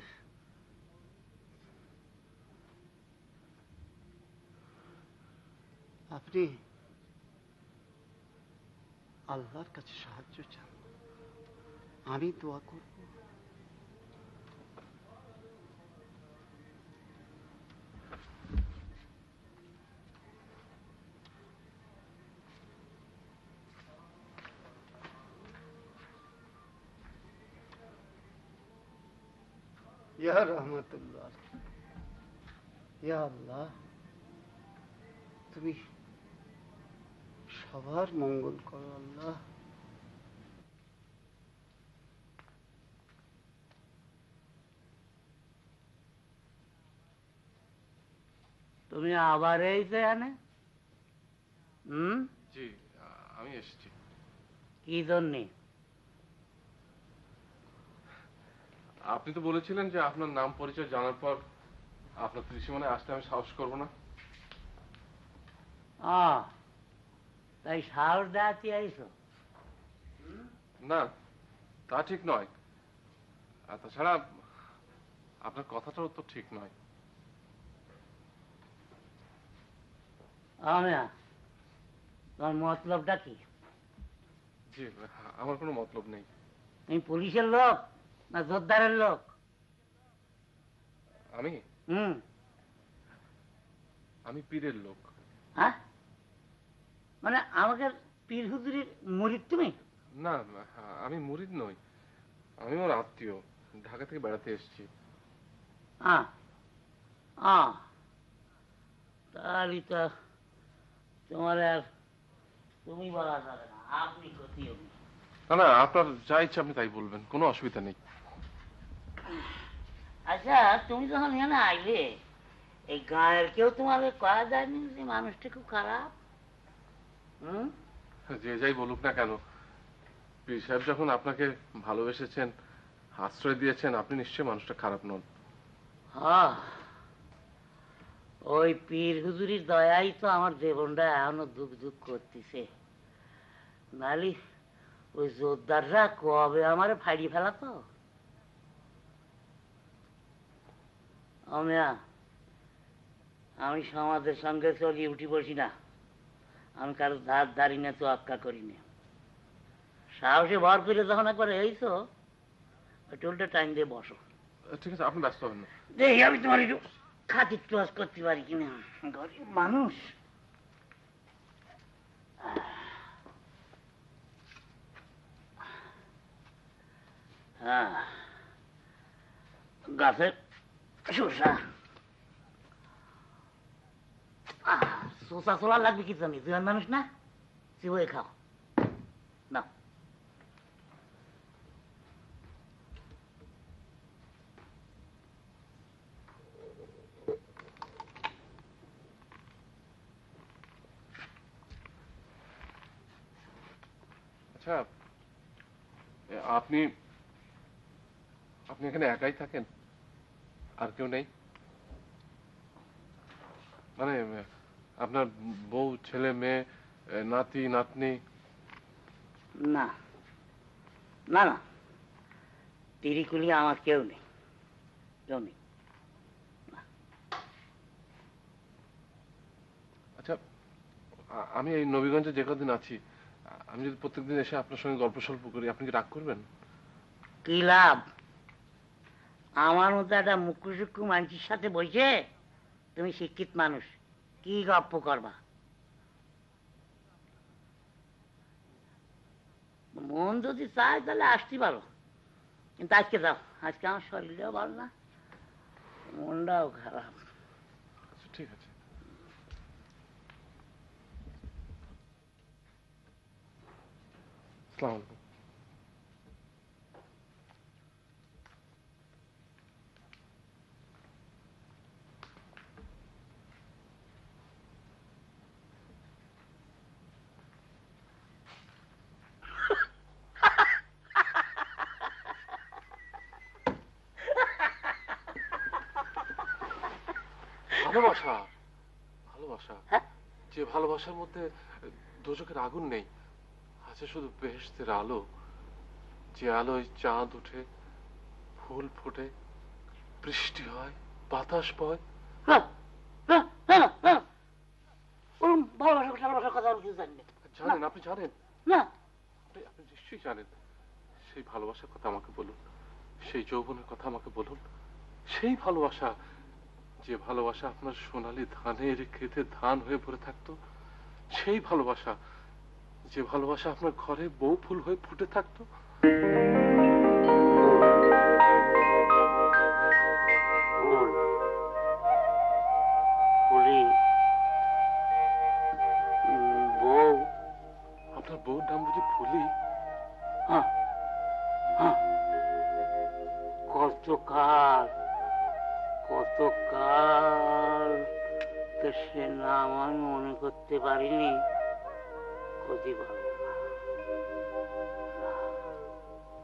আপনি আল্লাহর কাছে সাহায্য চান, আমি দোয়া করব। ইয়া রহমতুল্লাহ, ইয়া আল্লাহ, তুমি সবার মঙ্গল করো আল্লাহ। তুমি আবার এই এখানে? জি, আমি এসেছি। কি জন্যে? আপনি তো বলেছিলেন যে আপনার নাম পরিচয় জানার পর আপনার ত্রিসীমানায় আসতে আমি সাহস করবো না। তাই সাহস দেখাতে আইছো? না, তা ঠিক নয়। আর তাছাড়া আপনার কথাটাও তো ঠিক নয়। তোমার মতলবটা কি? জি, আমার কোনো মতলব নেই। তুমি পুলিশের লোক না জোরদারের লোক? আমি পীরের লোক। হ্যাঁ, মানে আমাকে পীর হুজুরের মুরিদ তুমি? না, আমি মুরিদ নই, আমি ওর আত্মীয়, ঢাকা থেকে বেড়াতে এসেছি। তাহলে তো তোমার আর তুমি বলা যাবে না, আপনি ক্ষতিও। না না, আপনার যা ইচ্ছা আপনি তাই বলবেন, কোনো অসুবিধা নেই। আচ্ছা, তুমি যখন এখানে আইলে এই গায়ের কেউ তোমাকে করা যায়নি যে মানুষটা খুব খারাপ? যে যাই বলুক না কেন, পীর সাহেব যখন আপনাকে ভালোবেসেছেন, আশ্রয় দিয়েছেন, আপনি নিশ্চয়ই মানুষটা খারাপ নন। ওই পীর হুজুরির দয়াই তো আমার জীবনটা এখনো দুঃখ দুঃখ করতেছে, নালি ওই জোরদাররা কবে আমারে ফাড়ি ফেলাতো। আমি সমাজের সঙ্গে চলি উঠি বসি না, আমি কারো ধার ধারি না, তো আক্কা করি না। সাহসে ভর করে যখন একবার এইছো, টুলটা টাইম দিয়ে বসো। ঠিক আছে, আপনি ব্যস্ত হবেন না। দেখি আমি তোমার একটু খাতির ক্লাস করতে পারি কিনা, গরিব মানুষ। হ্যাঁ, গাছের শসা শসা ছোলা লাগবে কি জানি, জোয়ান মানুষ না, চিবয়ে খাও না। আচ্ছা, আপনি আপনি এখানে একাই থাকেন, আর কেউ নেই? মানে আপনার বউ, ছেলে, মেয়ে, নাতি, নাতনি? না না না, তিরিকুলি আমার কেউ নেই, কেউ নেই। আচ্ছা, আমি এই নবীগঞ্জে যে কদিন আছি, আমি যদি প্রত্যেকদিন এসে আপনার সঙ্গে গল্প সল্প করি, আপনি কি রাগ করবেন? কি লাভ? আমার মতো একটা মুখ্য সূক্ষ্ম মানুষের সাথে বসে তুমি শিক্ষিত মানুষ কি গল্প করবা? মন যদি চায় তাহলে আসতে পারো, কিন্তু আজকে যাও, আজকে আমার শরীরটাও ভালো না, মনটাও খারাপ। আচ্ছা, ঠিক আছে। আসসালামু আলাইকুম। ভালোবাসা, ভালোবাসা, যে ভালোবাসার মধ্যে দোজখের আগুন নেই, আছে শুধু বেহেশতের আলো, যে আলোয় চাঁদ ওঠে, ফুল ফোটে, বৃষ্টি হয়, বাতাস বয়। ভালোবাসার কথা আমি কিছু জানি না। জানেন? আপনি জানেন না? আপনি নিশ্চয়ই জানেন। সেই ভালোবাসার কথা আমাকে বলুন, সেই যৌবনের কথা আমাকে বলুন, সেই ভালোবাসা, যে ভালোবাসা আপনার সোনালী ধানের খেতে ধান হয়ে ভরে থাকতো, সেই ভালোবাসা, যে ভালোবাসা আপনার ঘরে বউ ফুল হয়ে ফুটে থাকতো। বউ? আপনার বউর নাম বুঝি ফুলি? কতকাল কতকাল সে নাম আমি মনে করতে পারিনি।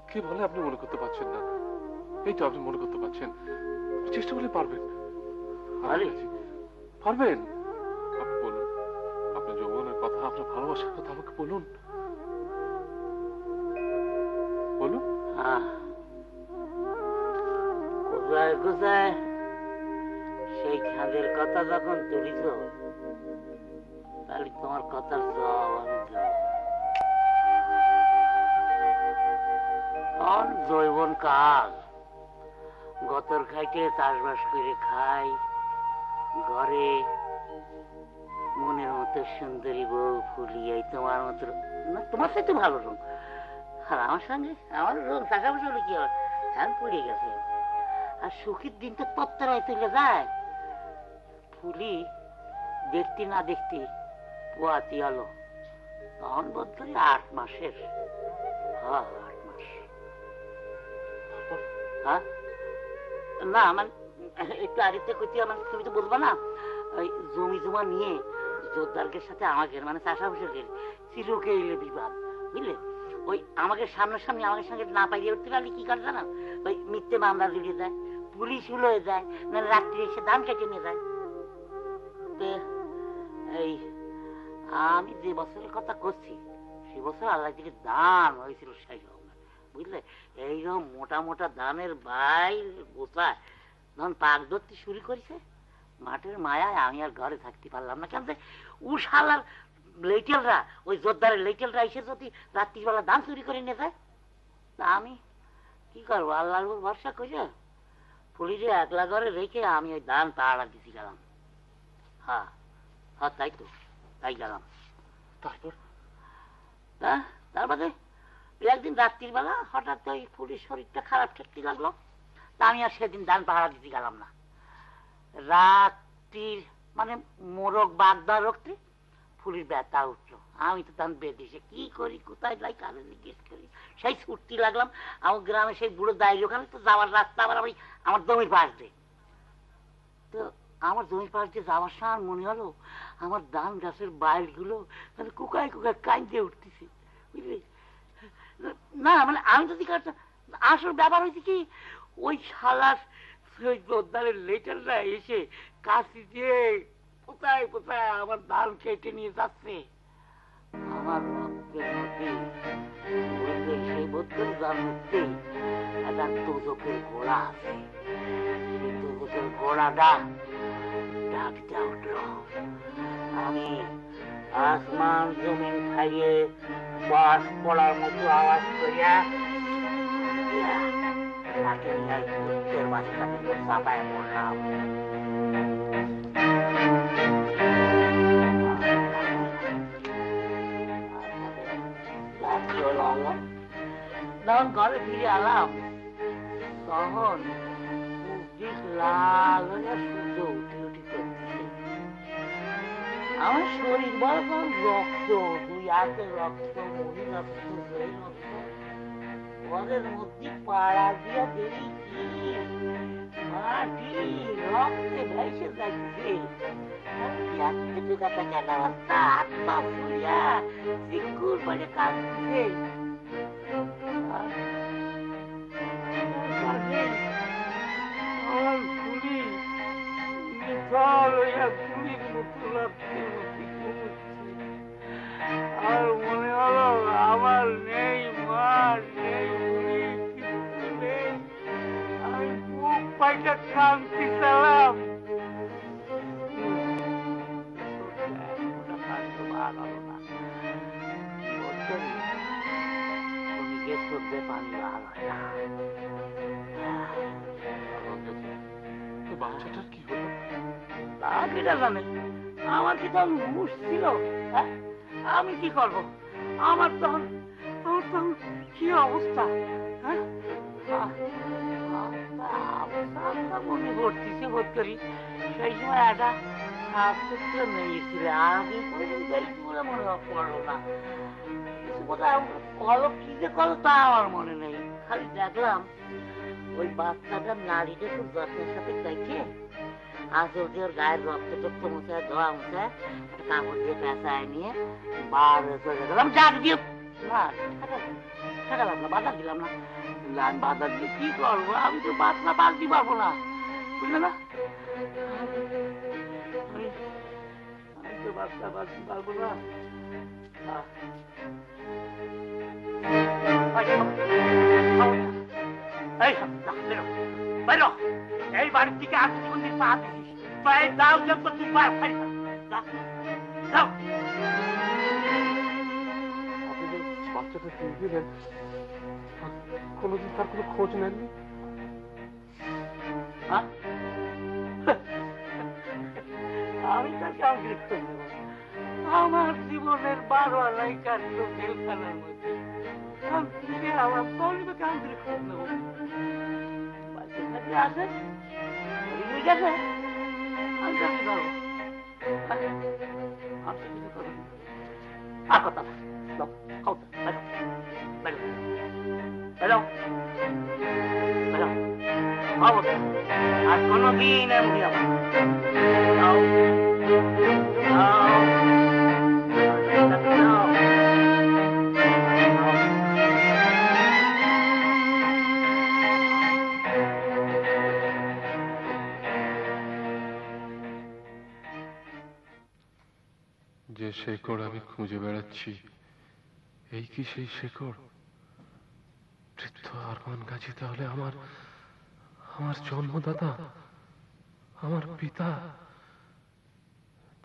কে বলে আপনি মনে করতে পারছেন না? এই তো আপনি মনে করতে পারছেন, চেষ্টা করলে পারবেন। পারবেন। আপনি বলুন, আপনার যৌবনের কথা, আপনার ভালোবাসার কথা আমাকে বলুন, বলুন। কোথায় কোথায় সেই খাদের কথা যখন তুলিস, তাহলে তোমার কথার জবাব আমি দেব। জৈবন কাজ, গতর খাইতে চাষবাস করে খাই, ঘরে মনের মতো সুন্দরী বউ ফুলিয়াই, তোমার মতো না, তোমার সাথে ভালো রঙ, আর আমার সঙ্গে আমার রঙ টাকা পয়সা হলে কি হয়, ধ্যান পড়ে গেছে। আর সুখীর দিন তো তত্তরায় তুলে যায়। ফুলি দেখতে না দেখতে পোয়াতি আলো, তখন বোধ করি 8 মাসের। 8 মাস। হ্যাঁ না, মানে একটু আরেকটা করতে, মানে তুমি তো বলবা না, ওই জমি জমা নিয়ে জোরদারকে সাথে আমাকে, মানে চাষাবাসের চিরকে এলে বিবাদ, বুঝলে? ওই আমাকে সামনাসামনি আমাকে সঙ্গে না পাইয়ে উঠতে পারলে কি করে জানো, ওই মিথ্যে মামলা জুড়ে যায়, পুলিশ হয়ে যায়, মানে রাত্রি এসে ধান কেটে নিয়ে যায়। এই আমি যে বছরের কথা করছি, সে বছর আল্লাহ থেকে দান হয়েছিল সেই রকম, বুঝলে? এইরকম মোটা মোটা ধানের বাইল গোছায় যখন পাক ধরতে শুরু করেছে, মাঠের মায়ায় আমি আর ঘরে থাকতে পারলাম না। কেন ও শালার লেটেলরা, ওই জোরদারের লেটেলরা এসে যদি রাত্রিবেলা ধান চুরি করে নিয়ে যায়, তা আমি কি করবো? আল্লাহর উপর ভরসা করে পুলিশে একলা করে রেখে আমি ওই ধান পাহাড়া দিছি গেলাম। হ্যাঁ হ্যাঁ, তাই তো, তাই গেলাম। তারপর তারপরে একদিন রাত্রির বেলা হঠাৎ ওই পুলিশ শরীরটা খারাপ ঠেকতে লাগলো, তা আমি আর সেদিন ধান পাহাড়া দিতে গেলাম না। রাত্রির মানে মোরগ বাগদা রক্তে ফুলির ব্যথা উঠলো। আমি তো তখন বেদিসে কি করি, কোথায় যাই, কারো জিজ্ঞেস করি, সেই ছুটতে লাগলাম। আমার গ্রামে সেই বুড়ো দাঁড়িয়ে, ওখানে তো যাওয়ার রাস্তা আবার আমি আমার জমির পাশ দিয়ে। তো আমার জমির পাশ দিয়ে যাওয়ার সময় মনে হলো আমার ধান গাছের বাইলগুলো মানে কুকায় কুকায় কাঁদতে উঠতেছে, বুঝলি না? মানে আমি যদি আসল ব্যাপার হয়েছে কি, ওই শালার ওই জোরদারের লেটাররা এসে কাশি দিয়ে কোথায় কোথায় আমার ধান কেটে নিয়ে যাচ্ছে। আমার রক্তের মধ্যে সেই বোধের জানতে একটা দুজকের ঘোড়া আছে। সেই দুজকের ঘোড়াটা ডাকতে উঠলো। আমি আসমান জমিন খাইয়ে বাস পড়ার মতো আওয়াজ করিয়া তাকে নিয়ে বাচ্চাকে চাপায় পড়লাম। যখন ঘরে ফিরে এলাম তখন লাল হয়ে সূর্য উঠে উঠে করতেছে। আমার শরীর বড় রক্ত, দুই হাতে রক্ত, মুড়ি রক্ত, দই রক্ত, ওদের মধ্যে পাড়া দিয়া দেরি কি মাটি রক্তে ভেসে যাচ্ছে। কাঁদছে। আর মনে হলো আমার নেই মা, নেই কিছু নেই। আমি বুক পাইটা কাঁদতে চালাম। বাচ্চাটার কি হলো? আমার কি তখন হুঁশ ছিল? আমি কি করব? আমার তখন কি অবস্থা? মনে করতেছে বোধ করি সেই সময় একটা ছাত্র মেয়েছিল। আমি বলে মনে পড়লো না, কল কি যে কল তা আমার মনে নেই। খালি দেখলাম ওই বাচ্চাটার নাড়িটা খুব যত্নের সাথে চাইছে। আসল দিয়ে ওর গায়ের রক্ত টক্ত মুছায়, ধোয়া মুছায়, কাপড় দিয়ে পেঁচায় নিয়ে বার চলে গেলাম। ডাক দিয়ে না ঠেকালাম না, বাধা দিলাম না। আমি বাধা দিয়ে কি করবো? আমি তো বাচ্চা বাঁধতে পারবো না, বুঝলে না? আমি তো বাচ্চা বাঁধতে পারবো না। এই বাড়ির দিকে আর কিছুদিন পা দিস, দাও তুই বাচ্চাটা দিয়ে দিলেন, কোনোদিন তার কোনো খোঁজ নেননি? আমি তার কাউকে খোঁজ নেব? আমার জীবনের 12 আনাই কাটলো জেলখানার মধ্যে। আমার বলবে কাউকে খোঁজ নেব? বাচ্চা আছে ঠিক আছে, আমি কি করবো? আমি কিছু করবো আর কথা না। আর কোনদিন এমনি আমার যে শেকড় আমি খুঁজে বেড়াচ্ছি, এই কি সেই শেকড়? বৃদ্ধ আরমান গাজী তাহলে আমার জন্মদাতা, আমার পিতা।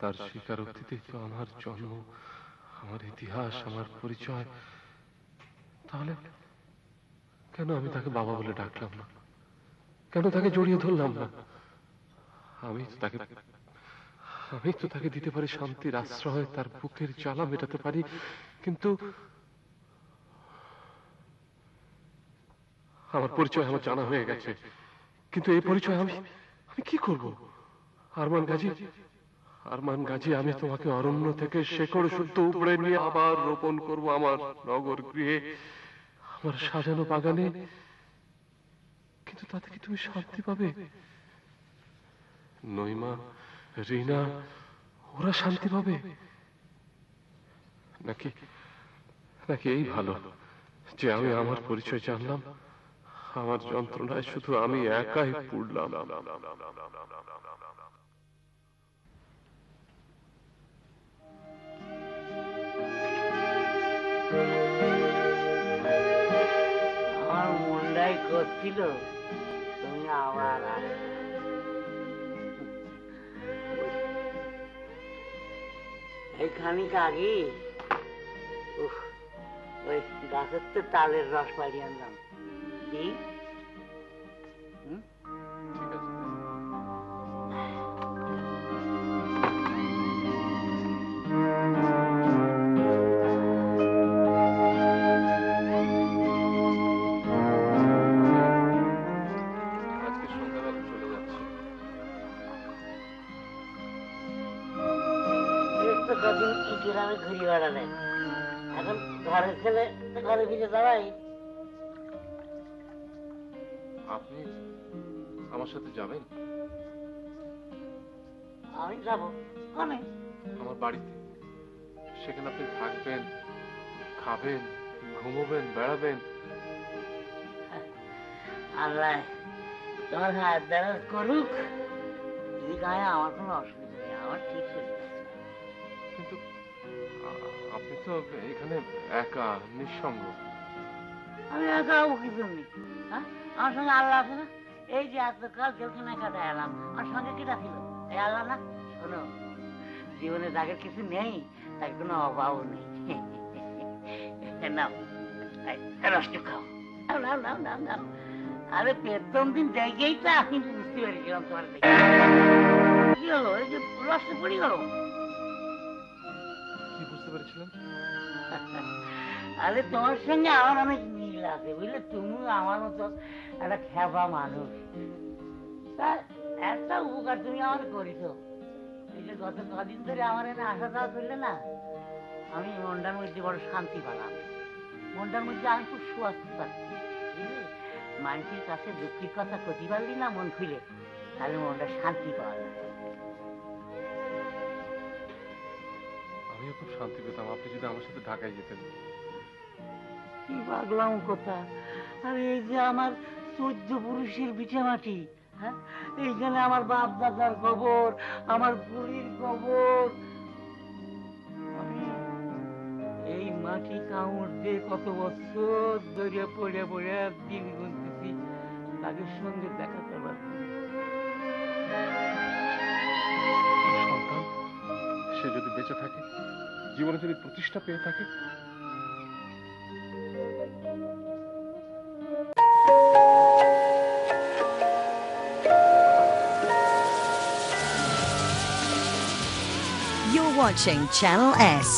তার স্বীকারোক্তিতে তো আমার জন্ম, আমার ইতিহাস, আমার পরিচয়। তাহলে কেন আমি তাকে বাবা বলে ডাকলাম না? কেন তাকে জড়িয়ে ধরলাম না? আমি তো তাকে দিতে পারি শান্তির আশ্রয়, তার বুকের জ্বালা মেটাতে পারি, কিন্তু আমার পরিচয় আমার জানা হয়ে গেছে। কিন্তু এই পরিচয় আমি কি করব? আরমান গাজী, আমি তোমাকে অরণ্য থেকে শেকড় শুদ্ধ উপড়ে নিয়ে আবার রোপণ করব আমার নগর গৃহে, আমার সাজানো বাগানে। কিন্তু তাতে কি তুমি শান্তি পাবে? নইমা, রিনা, ওরা শান্তি পাবে নাকি? এই ভালো যে আমি আমার পরিচয় জানলাম, আমার যন্ত্রণায় শুধু আমি একাই পুড়লাম। আমার মনটাই করছিল তুমি আবার এই খানিক আগে ওই গাছের তো তালের রস পাড়িয়ে আনলাম, দিই? গ্রামে ঘুরে বেড়ালেন, এখন ঘরের ছেলে ঘরে ফিরে দাঁড়াই। আপনি আমার সাথে যাবেন? আমি যাবো মানে আমার বাড়িতে। সেখানে আপনি থাকবেন, খাবেন, ঘুমোবেন, বেড়াবেন। আল্লাহ তোমার হাত দ্বারা করুক, যদি গায়ে আমার কোনো অসুবিধা নেই, আমার ঠিক হয়ে যাচ্ছে। কিন্তু আপনি তো এখানে একা, নিঃসঙ্গ। আমি একা কি জন্য? আমার সঙ্গে আল্লাহ আছে না? এই যে এতকাল জেলখানায় কাটায় এলাম, আমার সঙ্গে কিটা ছিল? এই আল্লাহ না? শোনো, জীবনে যাদের কিছু নেই তার কোনো অভাবও নেই। নাও রসটা খাও, নাও নাও নাও নাও। আরে প্রথম দিন দেখেই তো আমি বুঝতে পেরেছিলাম তোমার দেখে। কি হলো? এই যে রসটা পড়ে গেল। কি বুঝতে পেরেছিলেন? আরে তোমার সঙ্গে আমার অনেক মিল আছে, বুঝলে? তুমি আমার মতো একটা খেপা মানুষ, তা একটা উপকার তুমি আমার করেছো। এই যে গত কদিন ধরে আমার এনে আসা যাওয়া করলে না, আমি মনটার মধ্যে বড় শান্তি পেলাম। মনটার মধ্যে আমি খুব সুস্বাস্থ্য পাচ্ছি, বুঝলি? মানুষের কাছে দুঃখের কথা ক্ষতি পারলি না মন খুলে, তাহলে মনটা শান্তি পাওয়া যায়। আমিও খুব শান্তি পেতাম আপনি যদি আমার সাথে ঢাকায় যেতেন। কি পাগলাম কথা! আরে এই যে আমার 14 পুরুষের পিঠে মাটি, হ্যাঁ, এইখানে আমার বাপ দাদার কবর, আমার বুড়ির কবর। এই মাটি কামড় দিয়ে কত বছর ধরে পড়ে পড়ে দিন গুনতেছি, তাদের সঙ্গে দেখা করবার। সন্তান সে যদি বেঁচে থাকে, জীবনে যদি প্রতিষ্ঠা পেয়ে থাকে, You're watching Channel S.